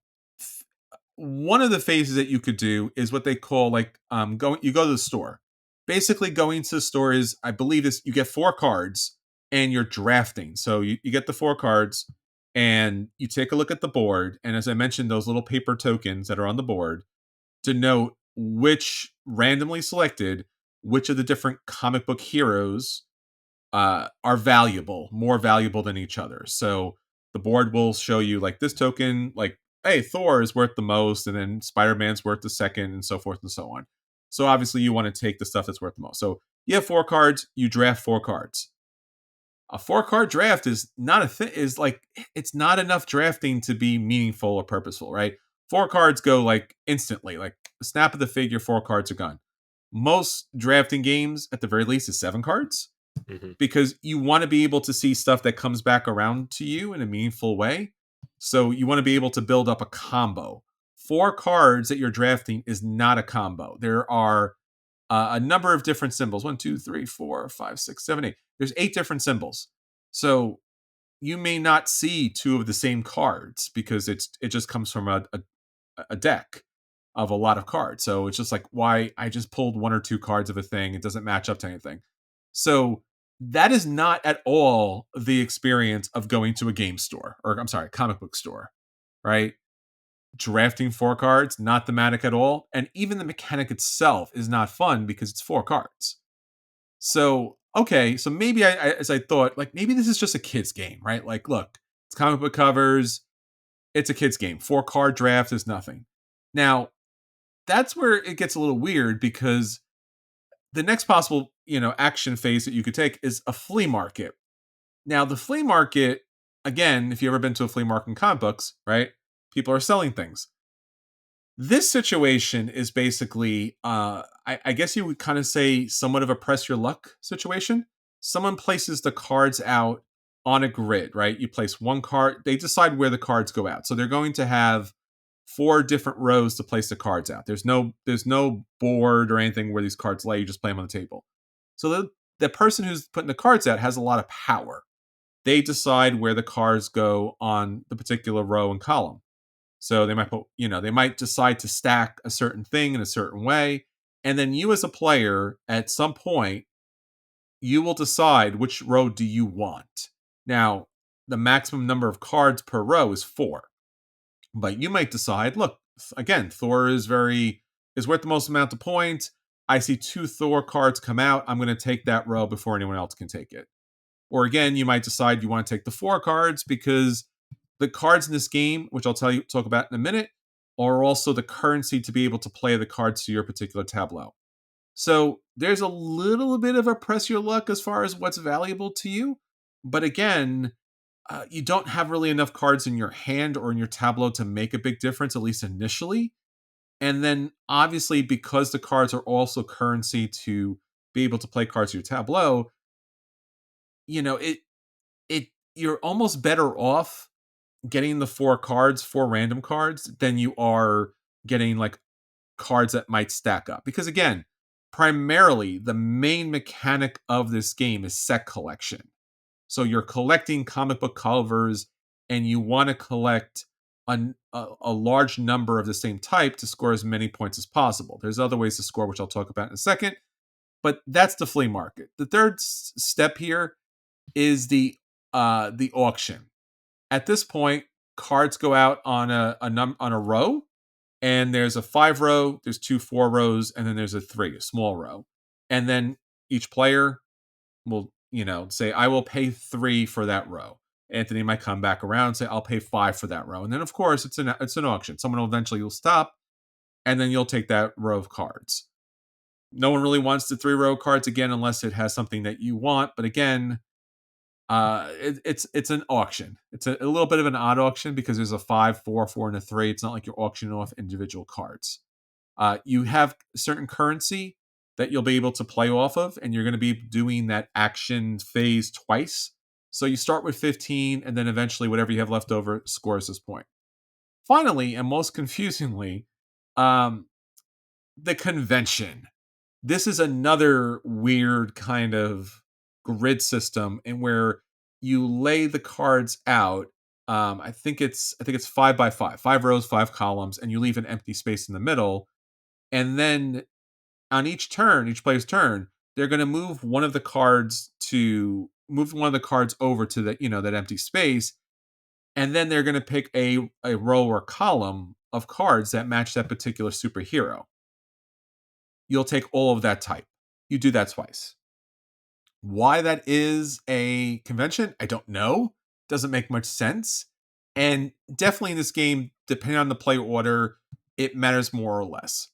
one of the phases that you could do is what they call like you go to the store. Basically going to the store is, I believe this, you get 4 cards and you're drafting. So you get the 4 cards and you take a look at the board. And as I mentioned, those little paper tokens that are on the board denote randomly selected, which of the different comic book heroes are more valuable than each other. So the board will show you like this token, like, hey, Thor is worth the most, and then Spider-Man's worth the second, and so forth and so on. So obviously you want to take the stuff that's worth the most. So you have 4 cards, you draft 4 cards. A 4-card draft is not a thing, is like, it's not enough drafting to be meaningful or purposeful, right? 4 cards go like instantly, like the snap of the figure, 4 cards are gone. Most drafting games, at the very least, is 7 cards. Mm-hmm. Because you want to be able to see stuff that comes back around to you in a meaningful way. So you want to be able to build up a combo. 4 cards that you're drafting is not a combo. There are a number of different symbols. 1, 2, 3, 4, 5, 6, 7, 8. There's 8 different symbols. So you may not see 2 of the same cards because it just comes from a deck of a lot of cards. So it's just like, why I just pulled 1 or 2 cards of a thing. It doesn't match up to anything. So that is not at all the experience of going to a game store, or I'm sorry, comic book store, right? Drafting 4 cards, not thematic at all. And even the mechanic itself is not fun because it's 4 cards. So, okay, so maybe as I thought, like maybe this is just a kid's game, right? Like, look, it's comic book covers, it's a kid's game. 4-card draft is nothing. Now, that's where it gets a little weird because the next possible, action phase that you could take is a flea market. Now, the flea market, again, if you've ever been to a flea market in comic books, right? People are selling things. This situation is basically I guess you would kind of say somewhat of a press your luck situation. Someone places the cards out on a grid, right? You place one card, they decide where the cards go out. So they're going to have four different rows to place the cards out. There's no board or anything where these cards lay, you just play them on the table. So the person who's putting the cards out has a lot of power. They decide where the cards go on the particular row and column. So they might decide to stack a certain thing in a certain way. And then you as a player, at some point, you will decide which row do you want. Now, the maximum number of cards per row is 4. But you might decide, look, again, Thor is worth the most amount of points. I see 2 Thor cards come out. I'm going to take that row before anyone else can take it. Or again, you might decide you want to take the 4 cards because the cards in this game, which talk about in a minute, are also the currency to be able to play the cards to your particular tableau. So there's a little bit of a press your luck as far as what's valuable to you. But again, you don't have really enough cards in your hand or in your tableau to make a big difference, at least initially. And then obviously, because the cards are also currency to be able to play cards to your tableau, it you're almost better off getting the 4 random cards, than you are getting like cards that might stack up. Because again, primarily the main mechanic of this game is set collection. So you're collecting comic book covers and you want to collect a large number of the same type to score as many points as possible. There's other ways to score, which I'll talk about in a second. But that's the flea market. The third step here is the auction. At this point, cards go out on a row, and there's a 5 row, there's 2 4 rows, and then there's a 3, a small row. And then each player will, say, I will pay 3 for that row. Anthony might come back around and say, I'll pay 5 for that row. And then, of course, it's an auction. Someone will eventually stop, and then you'll take that row of cards. No one really wants the 3-row cards again unless it has something that you want. But again, it's an auction. It's a little bit of an odd auction because there's a 5, 4, 4, and a 3. It's not like you're auctioning off individual cards. You have certain currency that you'll be able to play off of, and you're going to be doing that action phase twice. So you start with 15, and then eventually whatever you have left over scores this point. Finally, and most confusingly, the convention. This is another weird kind of grid system in where you lay the cards out. I think it's 5 by 5, 5 rows, 5 columns, and you leave an empty space in the middle. And then on each player's turn, they're going to move one of the cards over to that empty space, and then they're going to pick a row or column of cards that match that particular superhero. You'll take all of that type. You do that twice. Why that is a convention, I don't know. Doesn't make much sense. And definitely in this game, depending on the play order, it matters more or less.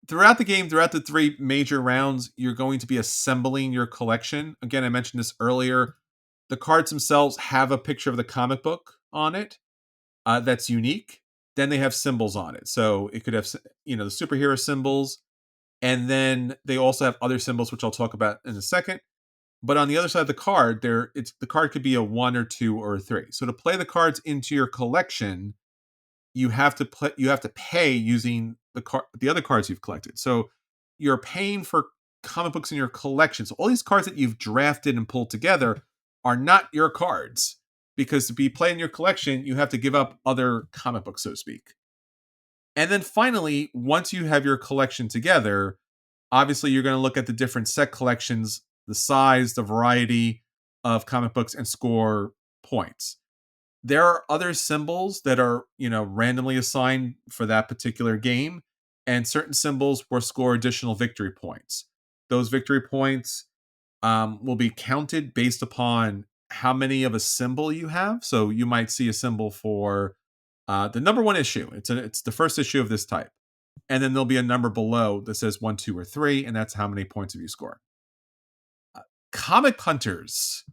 Throughout the game, throughout the 3 major rounds, you're going to be assembling your collection. Again, I mentioned this earlier. The cards themselves have a picture of the comic book on it that's unique. Then they have symbols on it. So it could have, the superhero symbols. And then they also have other symbols, which I'll talk about in a second. But on the other side of the card, the card could be a 1 or 2 or a 3. So to play the cards into your collection, you have to pay using the other cards you've collected. So you're paying for comic books in your collection. So all these cards that you've drafted and pulled together are not your cards, because to be playing your collection, you have to give up other comic books, so to speak. And then finally, once you have your collection together, obviously you're going to look at the different set collections, the size, the variety of comic books, and score points. There are other symbols that are, randomly assigned for that particular game, and certain symbols will score additional victory points. Those victory points will be counted based upon how many of a symbol you have. So you might see a symbol for the number 1 issue. It's the first issue of this type. And then there'll be a number below that says 1, 2, or 3, and that's how many points have you score. Comic Hunters.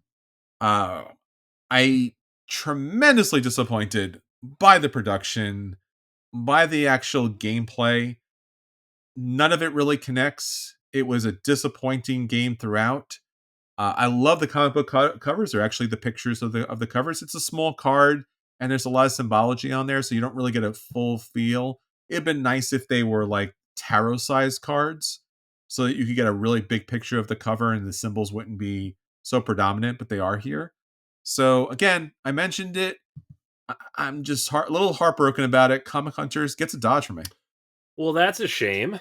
I tremendously disappointed by the production, by the actual gameplay. none of it really connects. It was a disappointing game throughout. I love the comic book covers. They're actually the pictures of the covers. It's a small card, and there's a lot of symbology on there, so you don't really get a full feel. It'd been nice if they were like tarot-sized cards, so that you could get a really big picture of the cover, and the symbols wouldn't be so predominant. But they are here. So again, I mentioned it. I'm just a little heartbroken about it. Comic Hunters gets a dodge for me. Well, that's a shame.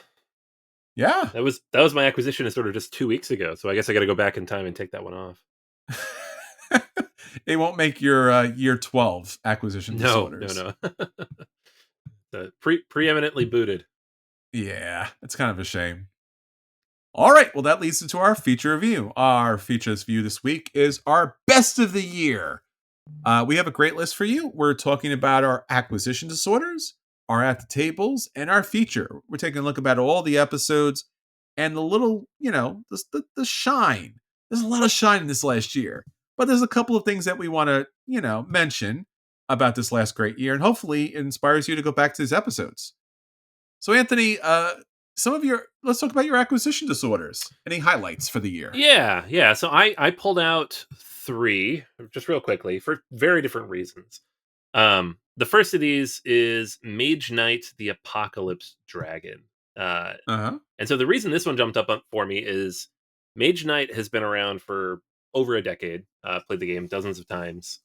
Yeah. That was my acquisition is sort of just 2 weeks ago, so I guess I got to go back in time and take that one off. It won't make your year 12 acquisition disorders. No. Preeminently booted. Yeah, it's kind of a shame. All right, well, that leads into our feature review. Our feature review this week is our best of the year. We have a great list for you. We're talking about our acquisition disorders, our at the tables, and our feature. We're taking a look about all the episodes and the little, the shine. There's a lot of shine in this last year, but there's a couple of things that we want to, mention about this last great year, and hopefully it inspires you to go back to these episodes. So, Anthony, let's talk about your acquisition disorders. Any highlights for the year? Yeah. So I pulled out 3 just real quickly for very different reasons. The first of these is Mage Knight, the Apocalypse Dragon. And so the reason this one jumped up for me is Mage Knight has been around for over a decade. Played the game dozens of times,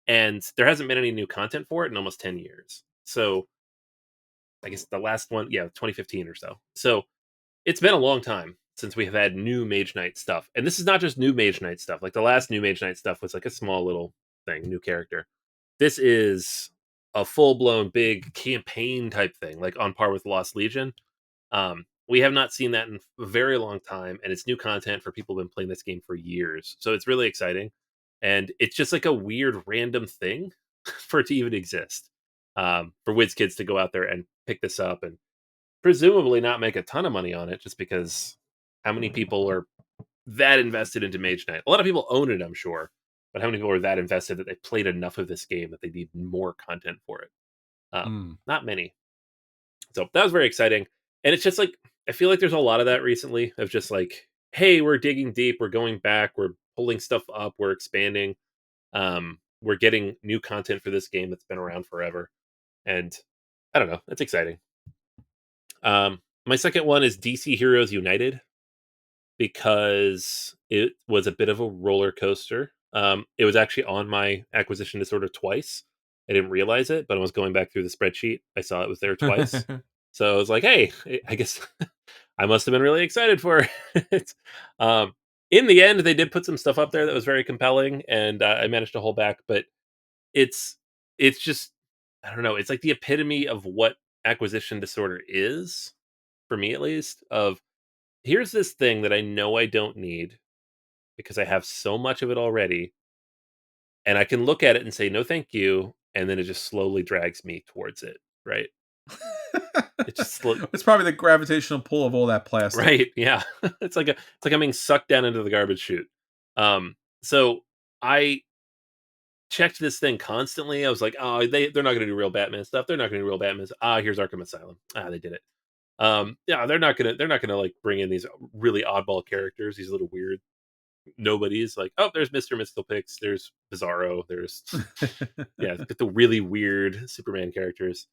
and there hasn't been any new content for it in almost 10 years. So I guess the last one, 2015 or so. So it's been a long time since we have had new Mage Knight stuff. And this is not just new Mage Knight stuff. Like the last new Mage Knight stuff was like a small little thing, new character. This is a full-blown big campaign type thing, like on par with Lost Legion. We have not seen that in a very long time, and it's new content for people who've been playing this game for years. So it's really exciting. And it's just like a weird random thing for it to even exist. For Wiz Kids to go out there and pick this up and presumably not make a ton of money on it, just because how many people are that invested into Mage Knight? A lot of people own it, I'm sure, but how many people are that invested that they played enough of this game that they need more content for it? Not many. So that was very exciting, and it's just like I feel like there's a lot of that recently of just like, hey, we're digging deep, we're going back, we're pulling stuff up, we're expanding, we're getting new content for this game that's been around forever, and I don't know, it's exciting. My second one is DC Heroes United because it was a bit of a roller coaster. It was actually on my acquisition disorder twice. I didn't realize it, but I was going back through the spreadsheet. I saw it was there twice. So I was like, hey, I guess I must have been really excited for it. In the end, they did put some stuff up there that was very compelling, and I managed to hold back. But it's just, I don't know. It's like the epitome of what acquisition disorder is, for me at least, of here's this thing that I know I don't need because I have so much of it already, and I can look at it and say no thank you, and then it just slowly drags me towards it, right? It's probably the gravitational pull of all that plastic. Right, yeah. It's like I'm being sucked down into the garbage chute. So I checked this thing constantly. I was like, "Oh, they're not gonna do real Batman stuff. They're not gonna do real Batman. Here's Arkham Asylum. They did it. Yeah, they're not gonna like bring in these really oddball characters, these little weird nobodies. Like, oh, there's Mr. Mystical Pix, there's Bizarro, there's the really weird Superman characters.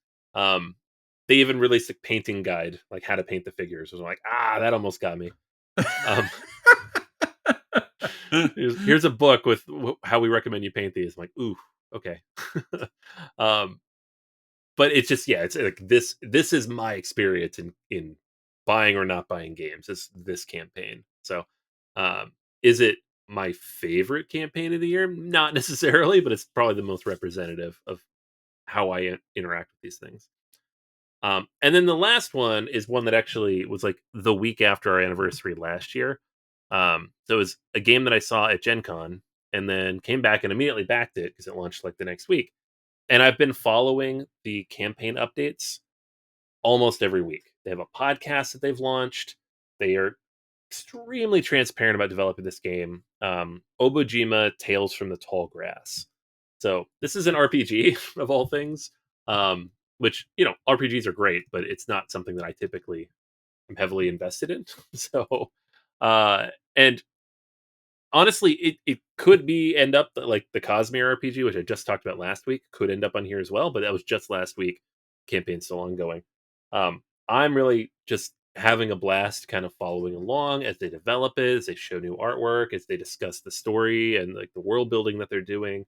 They even released a painting guide, like how to paint the figures. I was like, that almost got me. Here's a book with how we recommend you paint these. I'm like, ooh, okay. But it's just, it's like this is my experience in buying or not buying games, is this campaign. So is it my favorite campaign of the year? Not necessarily, but it's probably the most representative of how I interact with these things. And then the last one is one that actually was like the week after our anniversary last year. So it was a game that I saw at Gen Con and then came back and immediately backed it because it launched like the next week. And I've been following the campaign updates almost every week. They have a podcast that they've launched. They are extremely transparent about developing this game. Obojima Tales from the Tall Grass. So this is an RPG of all things, which, RPGs are great, but it's not something that I typically I'm heavily invested in. So, and honestly, it could be end up like the Cosmere RPG, which I just talked about last week, could end up on here as well, but that was just last week. Campaign's still ongoing. I'm really just having a blast kind of following along as they develop it, as they show new artwork, as they discuss the story and like the world building that they're doing,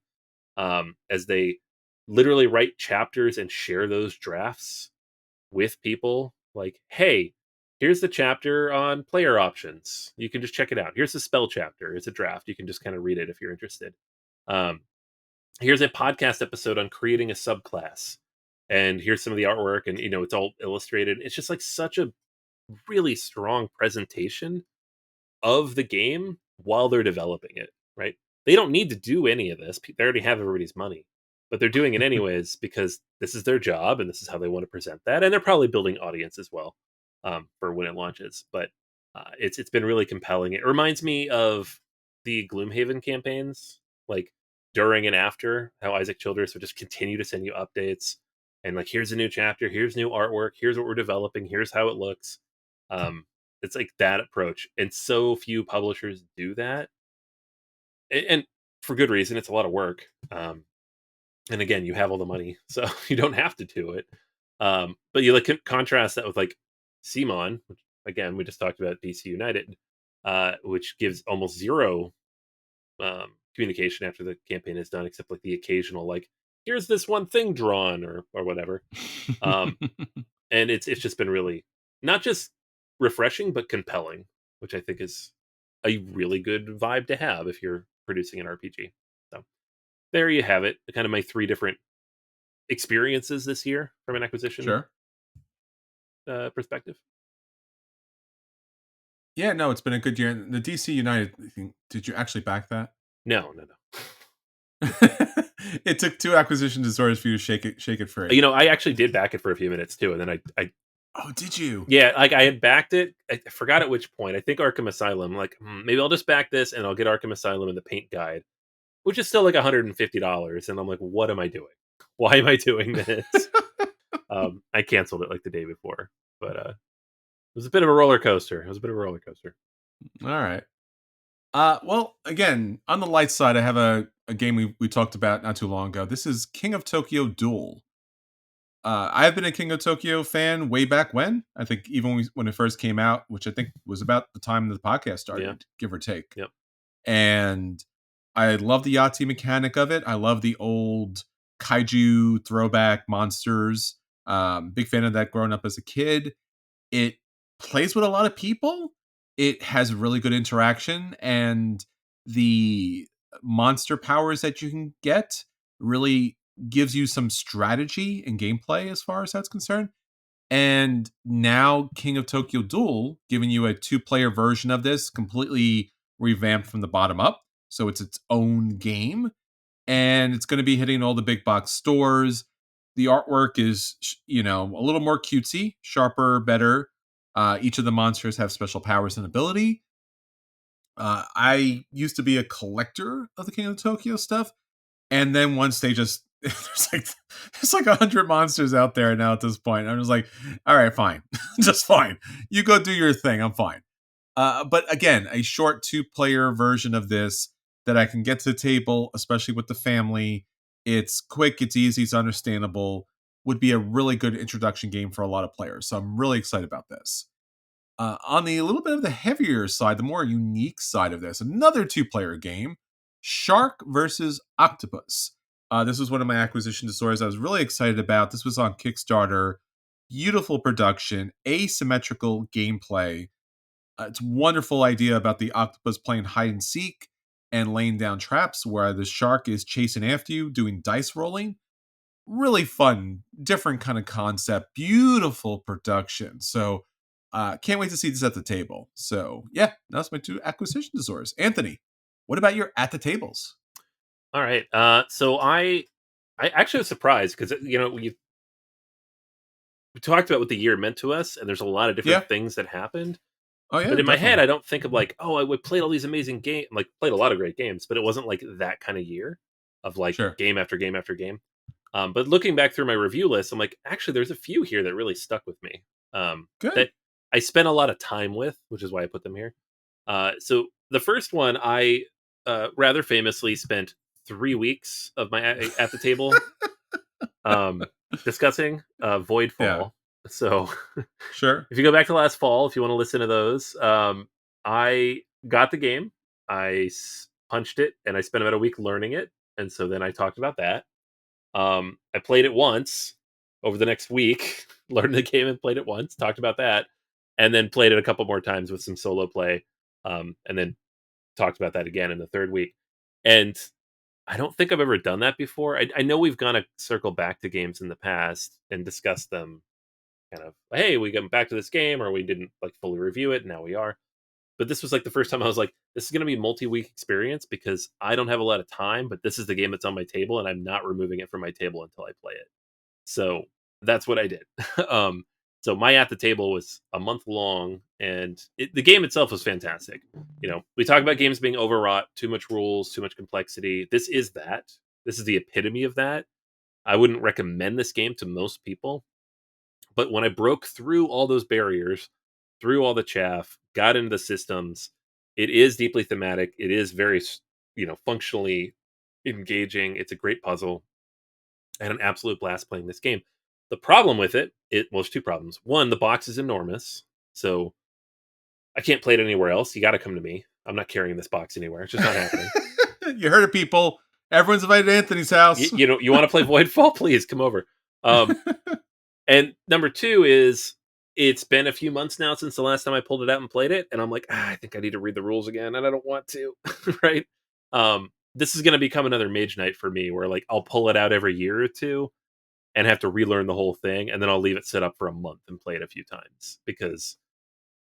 as they literally write chapters and share those drafts with people. Like, hey, here's the chapter on player options. You can just check it out. Here's the spell chapter. It's a draft. You can just kind of read it if you're interested. Um, here's a podcast episode on creating a subclass. And here's some of the artwork, and it's all illustrated. It's just like such a really strong presentation of the game while they're developing it, right? They don't need to do any of this. They already have everybody's money, but they're doing it anyways because this is their job and this is how they want to present that. And they're probably building audience as well, for when it launches. But it's been really compelling. It reminds me of the Gloomhaven campaigns, like during and after, how Isaac Childress would just continue to send you updates and like, here's a new chapter, here's new artwork, here's what we're developing, here's how it looks. Um, it's like that approach, and so few publishers do that, and for good reason. It's a lot of work, and again, you have all the money, so you don't have to do it. But you like contrast that with like Simon, which again we just talked about DC United, which gives almost zero communication after the campaign is done, except like the occasional like, here's this one thing drawn or whatever. Um, and it's just been really not just refreshing but compelling, which I think is a really good vibe to have if you're producing an RPG. So there you have it, kind of my three different experiences this year from an acquisition Sure. perspective. Yeah, no, it's been a good year. The DC United thing, did you actually back that? No. It took 2 acquisition disorders for you to shake it free. I actually did back it for a few minutes too, and then I Oh, did you? yeah, like I had backed it. I forgot at which point. I think Arkham Asylum. Like, maybe I'll just back this and I'll get Arkham Asylum and the paint guide, which is still like $150. And I'm like, what am I doing? Why am I doing this? I canceled it like the day before, but it was a bit of a roller coaster. All right. Well, again, on the light side, I have a game we talked about not too long ago. This is King of Tokyo Duel. I've been a King of Tokyo fan way back when. I think even when it first came out, which I think was about the time the podcast started, Yeah. give or take. Yep. And I love the Yahtzee mechanic of it. I love the old kaiju throwback monsters. Big fan of that growing up as a kid. It plays with a lot of people. It has really good interaction, and the monster powers that you can get really gives you some strategy and gameplay as far as that's concerned. And now King of Tokyo Duel giving you a 2-player version of this, completely revamped from the bottom up. So it's its own game, and it's going to be hitting all the big box stores. The artwork is, a little more cutesy, sharper, better. Each of the monsters have special powers and ability. I used to be a collector of the King of Tokyo stuff, and then once they just there's like 100 monsters out there now at this point. I'm just like, all right, fine, just fine. You go do your thing. I'm fine. But again, a short 2-player version of this that I can get to the table, especially with the family. It's quick, it's easy, it's understandable. Would be a really good introduction game for a lot of players. So I'm really excited about this. On the little bit of the heavier side, the more unique side of this, another 2-player game, Shark versus Octopus. This was one of my acquisition disorders I was really excited about. This was on Kickstarter. Beautiful production, asymmetrical gameplay. It's a wonderful idea about the octopus playing hide and seek and laying down traps where the shark is chasing after you, doing dice rolling. Really fun, different kind of concept, beautiful production. So can't wait to see this at the table. So yeah, that's my 2 acquisition disorders. Anthony, what about your at the tables? All right. So I actually was surprised because we talked about what the year meant to us, and there's a lot of different Yeah. things that happened. Oh yeah, But in my head, definitely. I don't think of like, oh, I played all these amazing games, like played a lot of great games, but it wasn't like that kind of year of like Sure. game after game after game. But looking back through my review list, I'm like, actually, there's a few here that really stuck with me. That Good. I spent a lot of time with, which is why I put them here. So the first one, I rather famously spent 3 weeks of my at the table um, discussing Yeah. Voidfall. So Sure. if you go back to last fall, if you want to listen to those, I got the game, punched it, and I spent about a week learning it, and so then I talked about that. I played it once over the next week, learned the game and played it once, talked about that, and then played it a couple more times with some solo play, and then talked about that again in the third week. And I don't think I've ever done that before. I know we've gone a circle back to games in the past and discussed them kind of, hey, we got back to this game, or we didn't like fully review it, and now we are. But this was like the first time I was like, this is going to be a multi-week experience because I don't have a lot of time, but this is the game that's on my table, and I'm not removing it from my table until I play it. So that's what I did. um, so my at the table was a month long, and the game itself was fantastic. We talk about games being overwrought, too much rules, too much complexity. This is that. This is the epitome of that. I wouldn't recommend this game to most people, but when I broke through all those barriers, through all the chaff, got into the systems, it is deeply thematic. It is very, functionally engaging. It's a great puzzle. I had an absolute blast playing this game. The problem with it well, there's two problems. One, the box is enormous, so I can't play it anywhere else. You got to come to me. I'm not carrying this box anywhere. It's just not happening. You heard it, people. Everyone's invited to Anthony's house. You want to play Voidfall? Please come over. And number two is it's been a few months now since the last time I pulled it out and played it, and I'm like, I think I need to read the rules again, and I don't want to, right? This is going to become another Mage Night for me, where like I'll pull it out every year or two and have to relearn the whole thing, and then I'll leave it set up for a month and play it a few times because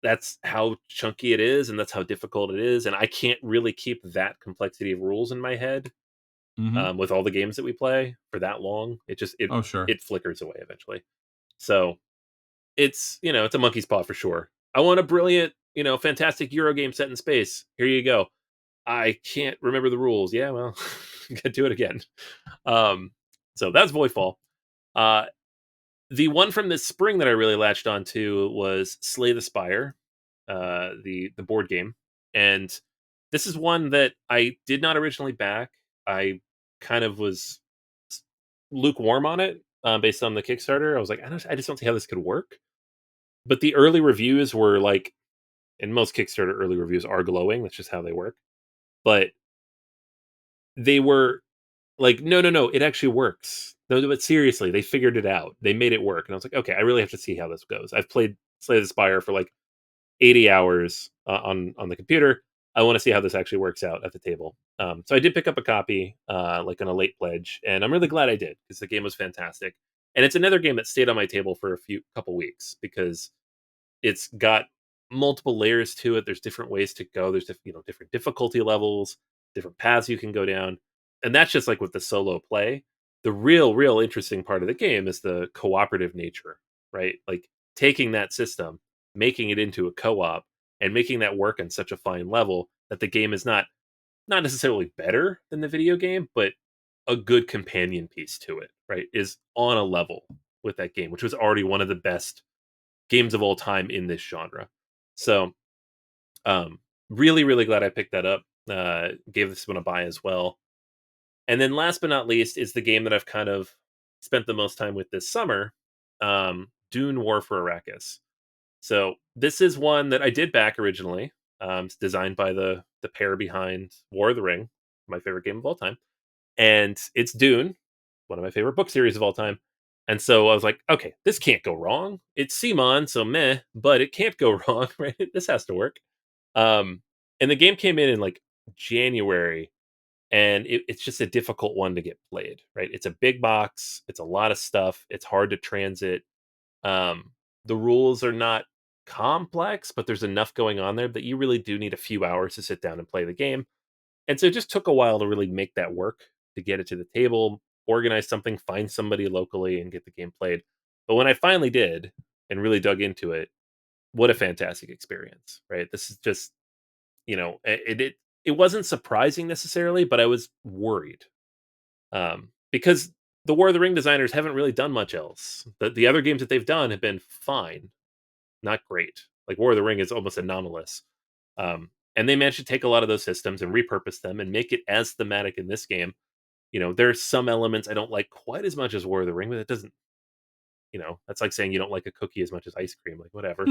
that's how chunky it is, and that's how difficult it is, and I can't really keep that complexity of rules in my head Mm-hmm. with all the games that we play for that long. It just Oh, sure. it flickers away eventually. So it's a monkey's paw for sure. I want a brilliant, fantastic Euro game set in space. Here you go. I can't remember the rules. Yeah, well, gotta do it again. So that's Voidfall. Uh, the one from this spring that I really latched onto was Slay the Spire, the board game, and this is one that I did not originally back. I kind of was lukewarm on it based on the Kickstarter. I was like, I just don't see how this could work. But the early reviews were like, and most Kickstarter early reviews are glowing. That's just how they work. But they were like, no, it actually works. No, but seriously, they figured it out. They made it work. And I was like, okay, I really have to see how this goes. I've played Slay the Spire for like 80 hours on the computer. I want to see how this actually works out at the table. So I did pick up a copy, like on a late pledge, and I'm really glad I did because the game was fantastic. And it's another game that stayed on my table for a couple weeks because it's got multiple layers to it. There's different ways to go. There's different difficulty levels, different paths you can go down, and that's just like with the solo play. The real interesting part of the game is the cooperative nature, right? Like taking that system, making it into a co-op, and making that work on such a fine level that the game is not necessarily better than the video game, but a good companion piece to it, right? Is on a level with that game, which was already one of the best games of all time in this genre. So, um, really glad I picked that up. Gave this one a buy as well. And then last but not least is the game that I've kind of spent the most time with this summer, Dune War for Arrakis. So this is one that I did back originally. It's designed by the pair behind War of the Ring, my favorite game of all time, and it's Dune, one of my favorite book series of all time. And so I was like, okay, this can't go wrong. It's Simon, so meh, but it can't go wrong, right? This has to work. Um, and the game came in like January, and it's just a difficult one to get played, right? It's a big box, it's a lot of stuff, it's hard to transit. Um, the rules are not complex, but there's enough going on there that you really do need a few hours to sit down and play the game. And so it just took a while to really make that work, to get it to the table, organize something, find somebody locally, and get the game played. But when I finally did and really dug into it, what a fantastic experience, right? This is just, it wasn't surprising necessarily, but I was worried because the War of the Ring designers haven't really done much else. The other games that they've done have been fine, not great. Like War of the Ring is almost anomalous. And they managed to take a lot of those systems and repurpose them and make it as thematic in this game. There's some elements I don't like quite as much as War of the Ring, but it doesn't. That's like saying you don't like a cookie as much as ice cream. Like whatever.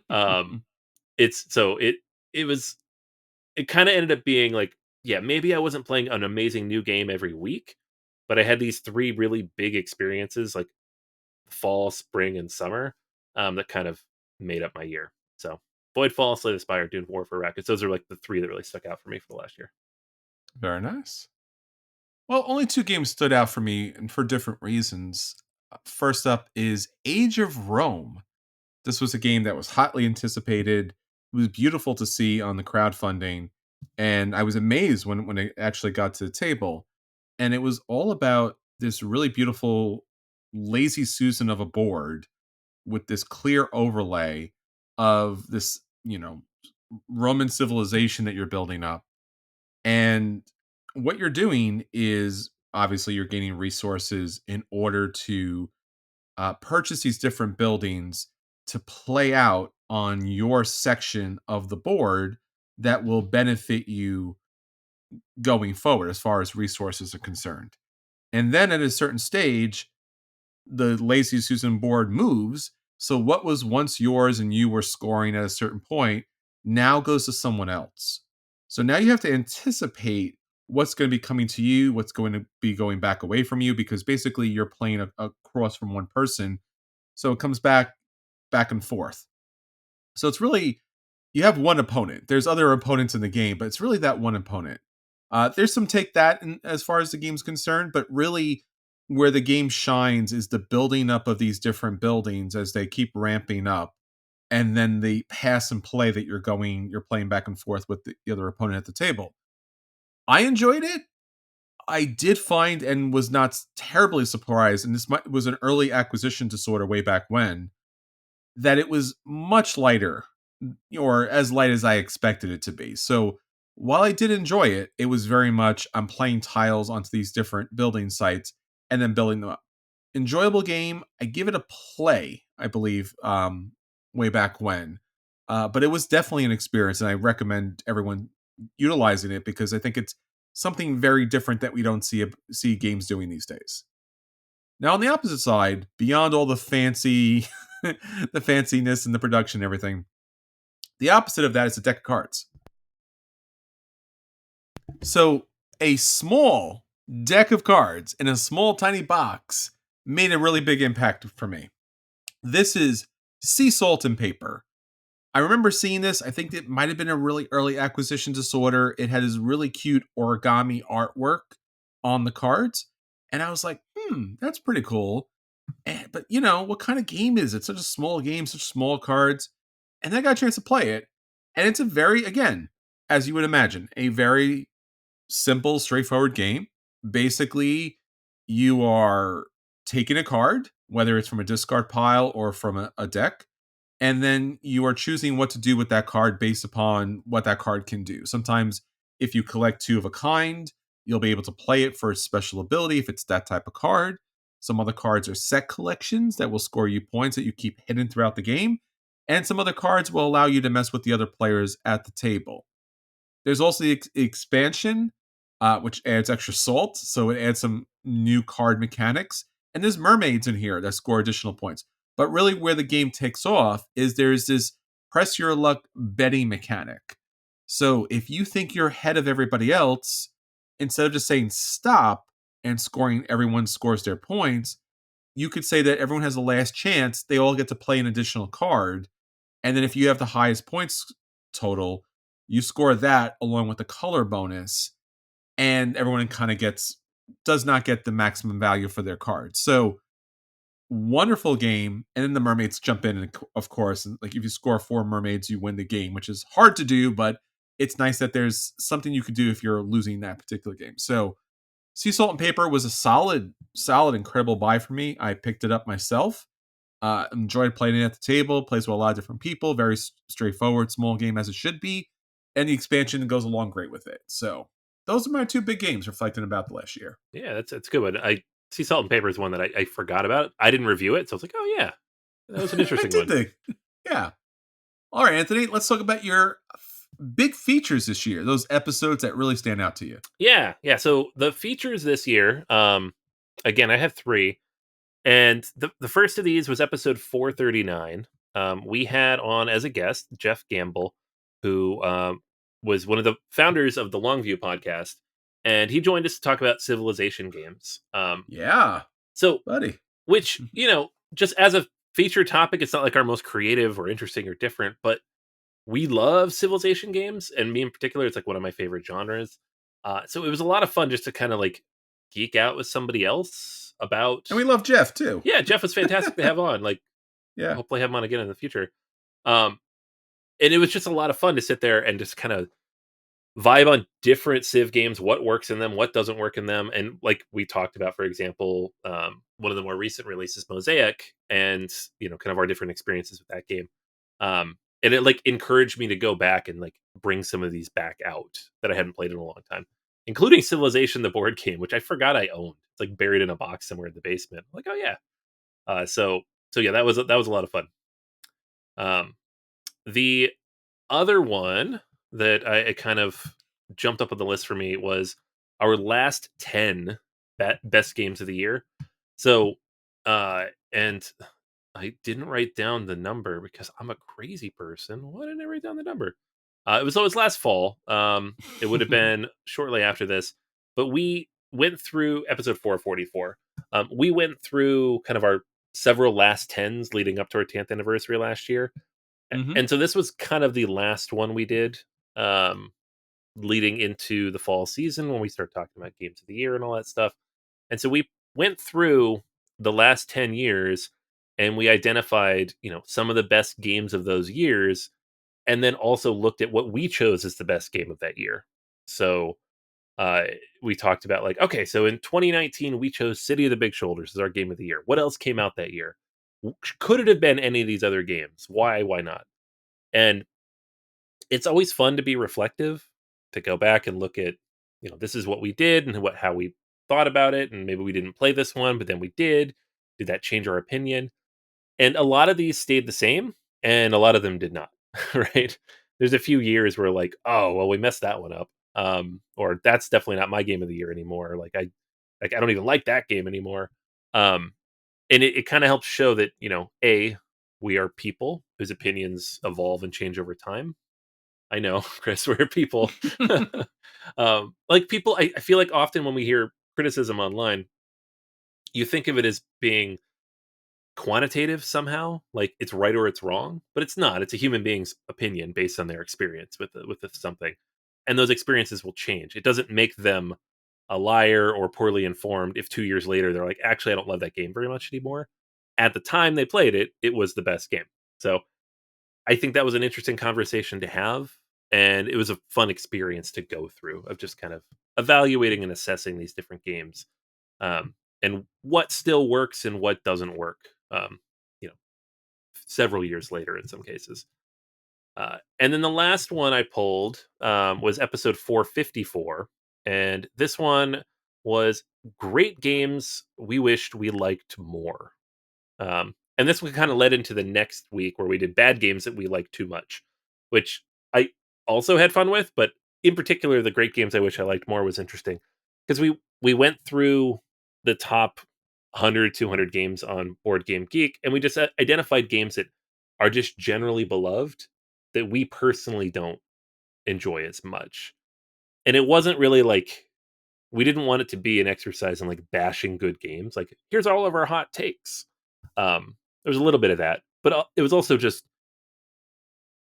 Um, it's so it was it kind of ended up being like, yeah, maybe I wasn't playing an amazing new game every week, but I had these three really big experiences like fall, spring, and summer that kind of made up my year. So Voidfall, Slay the Spire, Dune, War for Arrakis. Those are like the three that really stuck out for me for the last year. Very nice. Well, only two games stood out for me, and for different reasons. First up is Age of Rome. This was a game that was hotly anticipated. It was beautiful to see on the crowdfunding, and I was amazed when it actually got to the table. And it was all about this really beautiful lazy Susan of a board with this clear overlay of this, Roman civilization that you're building up. And what you're doing is obviously you're gaining resources in order to purchase these different buildings to play out on your section of the board that will benefit you going forward as far as resources are concerned. And then at a certain stage, the lazy Susan board moves. So what was once yours and you were scoring at a certain point now goes to someone else. So now you have to anticipate what's going to be coming to you, what's going to be going back away from you, because basically you're playing across from one person. So it comes back and forth. So it's really, you have one opponent. There's other opponents in the game, but it's really that one opponent. There's some take that as far as the game's concerned, but really where the game shines is the building up of these different buildings as they keep ramping up, and then the pass and play that you're playing back and forth with the other opponent at the table. I enjoyed it. I did find and was not terribly surprised, and was an early acquisition to sort of way back when, that it was much lighter, or as light as I expected it to be. So while I did enjoy it, it was very much I'm playing tiles onto these different building sites and then building them up. Enjoyable game. I give it a play, I believe, way back when. But it was definitely an experience, and I recommend everyone utilizing it because I think it's something very different that we don't see games doing these days. Now, on the opposite side, beyond all the fancy, the fanciness and the production and everything, the opposite of that is a deck of cards. So, a small deck of cards in a small, tiny box made a really big impact for me. This is Sea Salt and Paper. I remember seeing this. I think it might have been a really early acquisition disorder. It had this really cute origami artwork on the cards. And I was like, that's pretty cool. But what kind of game is it? Such a small game, such small cards. And then I got a chance to play it. And it's a very, again, as you would imagine, a very simple, straightforward game. Basically, you are taking a card, whether it's from a discard pile or from a deck, and then you are choosing what to do with that card based upon what that card can do. Sometimes, if you collect two of a kind, you'll be able to play it for a special ability if it's that type of card. Some other cards are set collections that will score you points that you keep hidden throughout the game. And some other cards will allow you to mess with the other players at the table. There's also the expansion, which adds extra salt. So it adds some new card mechanics. And there's mermaids in here that score additional points. But really, where the game takes off is there's this press your luck betting mechanic. So if you think you're ahead of everybody else, instead of just saying stop and scoring, everyone scores their points, you could say that everyone has the last chance. They all get to play an additional card. And then if you have the highest points total, you score that along with the color bonus. And everyone kind of does not get the maximum value for their cards. So wonderful game. And then the mermaids jump in, and of course, and like if you score 4 mermaids, you win the game, which is hard to do, but it's nice that there's something you could do if you're losing that particular game. So Sea Salt and Paper was a solid, incredible buy for me. I picked it up myself. Enjoyed playing it at the table. Plays with a lot of different people. Very straightforward, small game as it should be. And the expansion goes along great with it. So those are my 2 big games reflecting about the last year. Yeah, that's a good one. I Sea Salt and Paper is one that I forgot about. I didn't review it, so I was like, oh yeah, that was an interesting one. They? Yeah. All right, Anthony, let's talk about your big features this year, those episodes that really stand out to you. Yeah, yeah. So the features this year, again, I have three, and the first of these was episode 439. We had on as a guest Jeff Gamble, who was one of the founders of the Longview podcast, and he joined us to talk about civilization games. Yeah, So, buddy. which just as a feature topic, it's not like our most creative or interesting or different, but we love civilization games, and me in particular, it's like one of my favorite genres. So it was a lot of fun just to kind of like geek out with somebody else about. And we love Jeff too. Yeah, Jeff was fantastic to have on. Like, Yeah. hopefully have him on again in the future. Um, and it was just a lot of fun to sit there and just kind of vibe on different Civ games, what works in them, what doesn't work in them, and like we talked about, for example, one of the more recent releases, Mosaic, and kind of our different experiences with that game. And it like encouraged me to go back and like bring some of these back out that I hadn't played in a long time, including Civilization, the board game, which I forgot I owned. It's like buried in a box somewhere in the basement. I'm like, oh yeah. So yeah, that was a lot of fun. Um, the other one that I kind of jumped up on the list for me was our last 10 best games of the year. So, and I didn't write down the number because I'm a crazy person. Why didn't I write down the number? It was always last fall. It would have been shortly after this, but we went through episode 444. We went through kind of our several last tens leading up to our 10th anniversary last year, Hmm. and so this was kind of the last one we did, um, leading into the fall season when we start talking about games of the year and all that stuff. And so we went through the last 10 years and we identified, some of the best games of those years, and then also looked at what we chose as the best game of that year. So uh, we talked about like, okay, so in 2019 we chose City of the Big Shoulders as our game of the year. What else came out that year? Could it have been any of these other games? Why not? And it's always fun to be reflective, to go back and look at, this is what we did and how we thought about it, and maybe we didn't play this one, but then we did. Did that change our opinion? And a lot of these stayed the same, and a lot of them did not. Right? There's a few years where like, oh well, we messed that one up, or that's definitely not my game of the year anymore. Like I don't even like that game anymore. Um, and it kind of helps show that a we are people whose opinions evolve and change over time. I know, Chris, we're people. Like people, I feel like often when we hear criticism online, you think of it as being quantitative somehow, like it's right or it's wrong, but it's not. It's a human being's opinion based on their experience with something, and those experiences will change. It doesn't make them a liar or poorly informed if 2 years later they're like, actually, I don't love that game very much anymore. At the time they played it, it was the best game. So I think that was an interesting conversation to have, and it was a fun experience to go through of just kind of evaluating and assessing these different games, and what still works and what doesn't work. You know, several years later in some cases. And then the last one I pulled was episode 454, and this one was great games we wished we liked more. And this one kind of led into the next week where we did bad games that we liked too much, which I also had fun with. But in particular, the great games I wish I liked more was interesting because we went through the top 100, 200 games on Board Game Geek, and we just identified games that are just generally beloved that we personally don't enjoy as much. And it wasn't really like we didn't want it to be an exercise in like bashing good games. Like, here's all of our hot takes. There was a little bit of that, but it was also just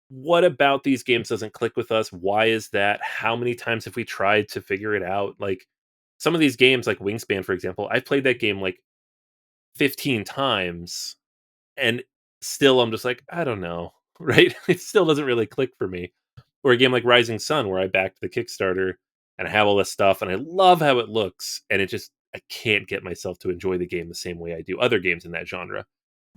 what about these games doesn't click with us? Why is that? How many times have we tried to figure it out? Like some of these games, like Wingspan, for example, I've played that game like 15 times, and still I'm just like, I don't know, right? It still doesn't really click for me. Or a game like Rising Sun, where I backed the Kickstarter and I have all this stuff and I love how it looks, and it just I can't get myself to enjoy the game the same way I do other games in that genre.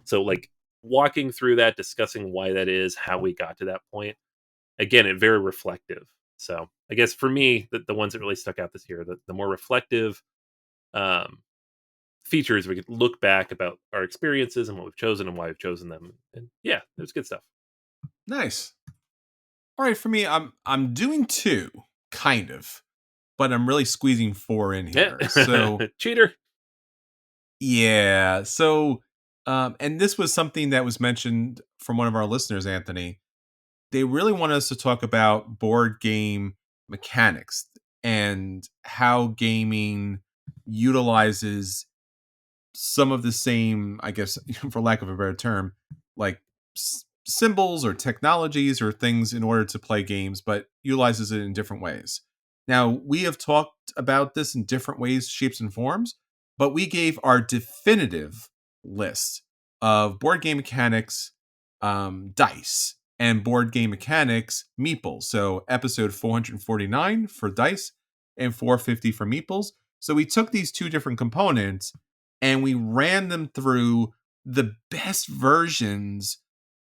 So like walking through that, discussing why that is, how we got to that point. Again, it very reflective. So I guess for me, the ones that really stuck out this year, the more reflective, um, features. We could look back about our experiences and what we've chosen and why we've chosen them. And yeah, it was good stuff. Nice. All right, for me, I'm doing 2, kind of, but I'm really squeezing 4 in Yeah, here. So cheater. yeah, so and this was something that was mentioned from one of our listeners, Anthony. They really want us to talk about board game mechanics and how gaming utilizes some of the same, I guess, for lack of a better term, like symbols or technologies or things in order to play games, but utilizes it in different ways. Now, we have talked about this in different ways, shapes, and forms, but we gave our definitive list of board game mechanics, dice, and board game mechanics, meeples. So, episode 449 for dice and 450 for meeples. So, we took these 2 different components and we ran them through the best versions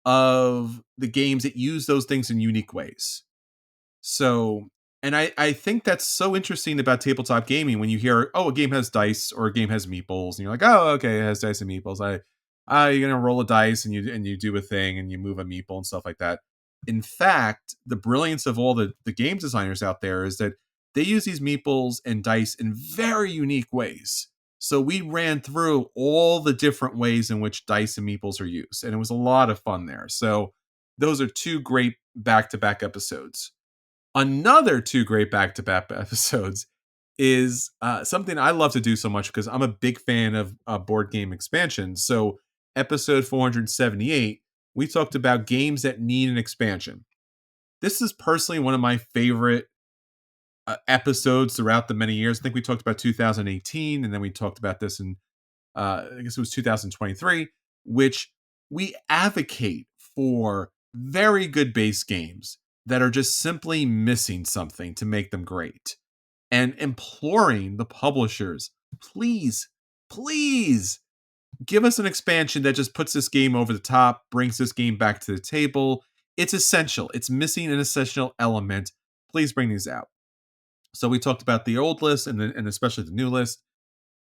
of the games that use those things in unique ways. So, and I think that's so interesting about tabletop gaming when you hear, oh, a game has dice or a game has meeples, and you're like, oh, okay, it has dice and meeples. You're gonna roll a dice and you do a thing and you move a meeple and stuff like that. In fact, the brilliance of all the game designers out there is that they use these meeples and dice in very unique ways. So we ran through all the different ways in which dice and meeples are used, and it was a lot of fun there. So those are 2 great back-to-back episodes. Another 2 great back-to-back episodes is something I love to do so much because I'm a big fan of board game expansions. So, episode 478, we talked about games that need an expansion. This is personally one of my favorite episodes throughout the many years. I think we talked about 2018, and then we talked about this in, I guess it was 2023, which we advocate for very good base games that are just simply missing something to make them great and imploring the publishers, please, please give us an expansion that just puts this game over the top, brings this game back to the table. It's essential. It's missing an essential element. Please bring these out. So we talked about the old list and especially the new list.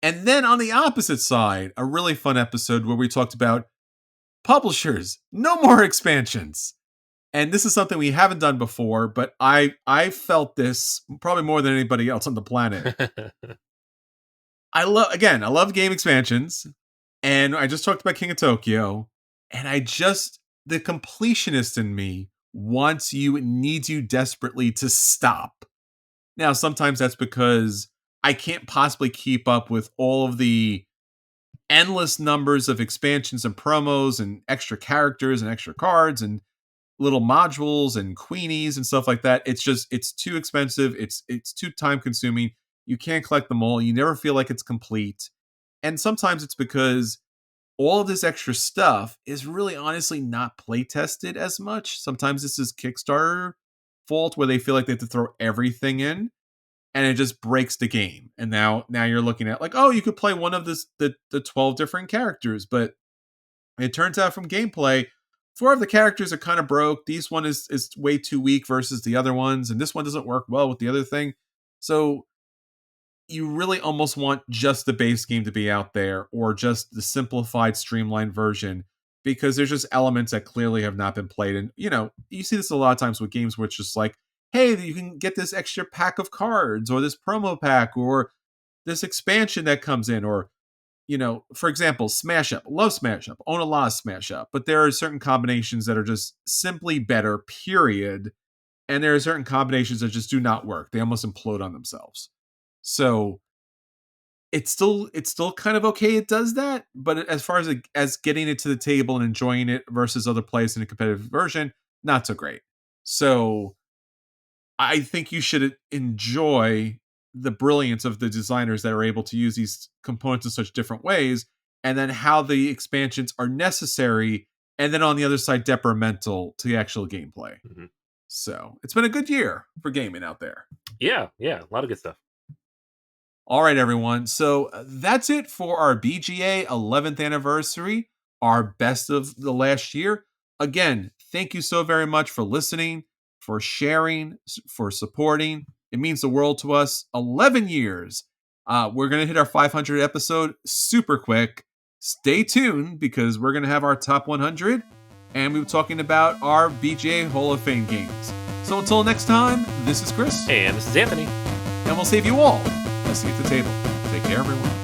And then on the opposite side, a really fun episode where we talked about publishers, no more expansions. And this is something we haven't done before, but I felt this probably more than anybody else on the planet. I love game expansions, and I just talked about King of Tokyo, and the completionist in me needs you desperately to stop. Now, sometimes that's because I can't possibly keep up with all of the endless numbers of expansions and promos and extra characters and extra cards and little modules and queenies and stuff like that. It's too expensive. It's too time consuming. You can't collect them all. You never feel like it's complete. And sometimes it's because all of this extra stuff is really honestly not play tested as much. Sometimes this is Kickstarter fault where they feel like they have to throw everything in and it just breaks the game. And now you're looking at like, oh, you could play one of the 12 different characters, but it turns out from gameplay, 4 of the characters are kind of broke. This one is way too weak versus the other ones, and this one doesn't work well with the other thing. So you really almost want just the base game to be out there or just the simplified, streamlined version because there's just elements that clearly have not been played. And, you see this a lot of times with games where it's just like, hey, you can get this extra pack of cards or this promo pack or this expansion that comes in or for example, Smash Up. Love Smash Up. Own a lot of Smash Up. But there are certain combinations that are just simply better, period. And there are certain combinations that just do not work. They almost implode on themselves. So it's still kind of okay it does that, but as far as getting it to the table and enjoying it versus other players in a competitive version, not so great. So I think you should enjoy the brilliance of the designers that are able to use these components in such different ways, and then how the expansions are necessary, and then on the other side, detrimental to the actual gameplay. Mhm. So it's been a good year for gaming out there. Yeah, a lot of good stuff. All right, everyone. So that's it for our BGA 11th anniversary, our best of the last year. Again, thank you so very much for listening, for sharing, for supporting. It means the world to us. 11 years. We're going to hit our 500 episode super quick. Stay tuned because we're going to have our top 100 and we're talking about our BJ Hall of Fame games. So until next time, this is Chris. And this is Anthony. And we'll save you all a seat at the table. Take care, everyone.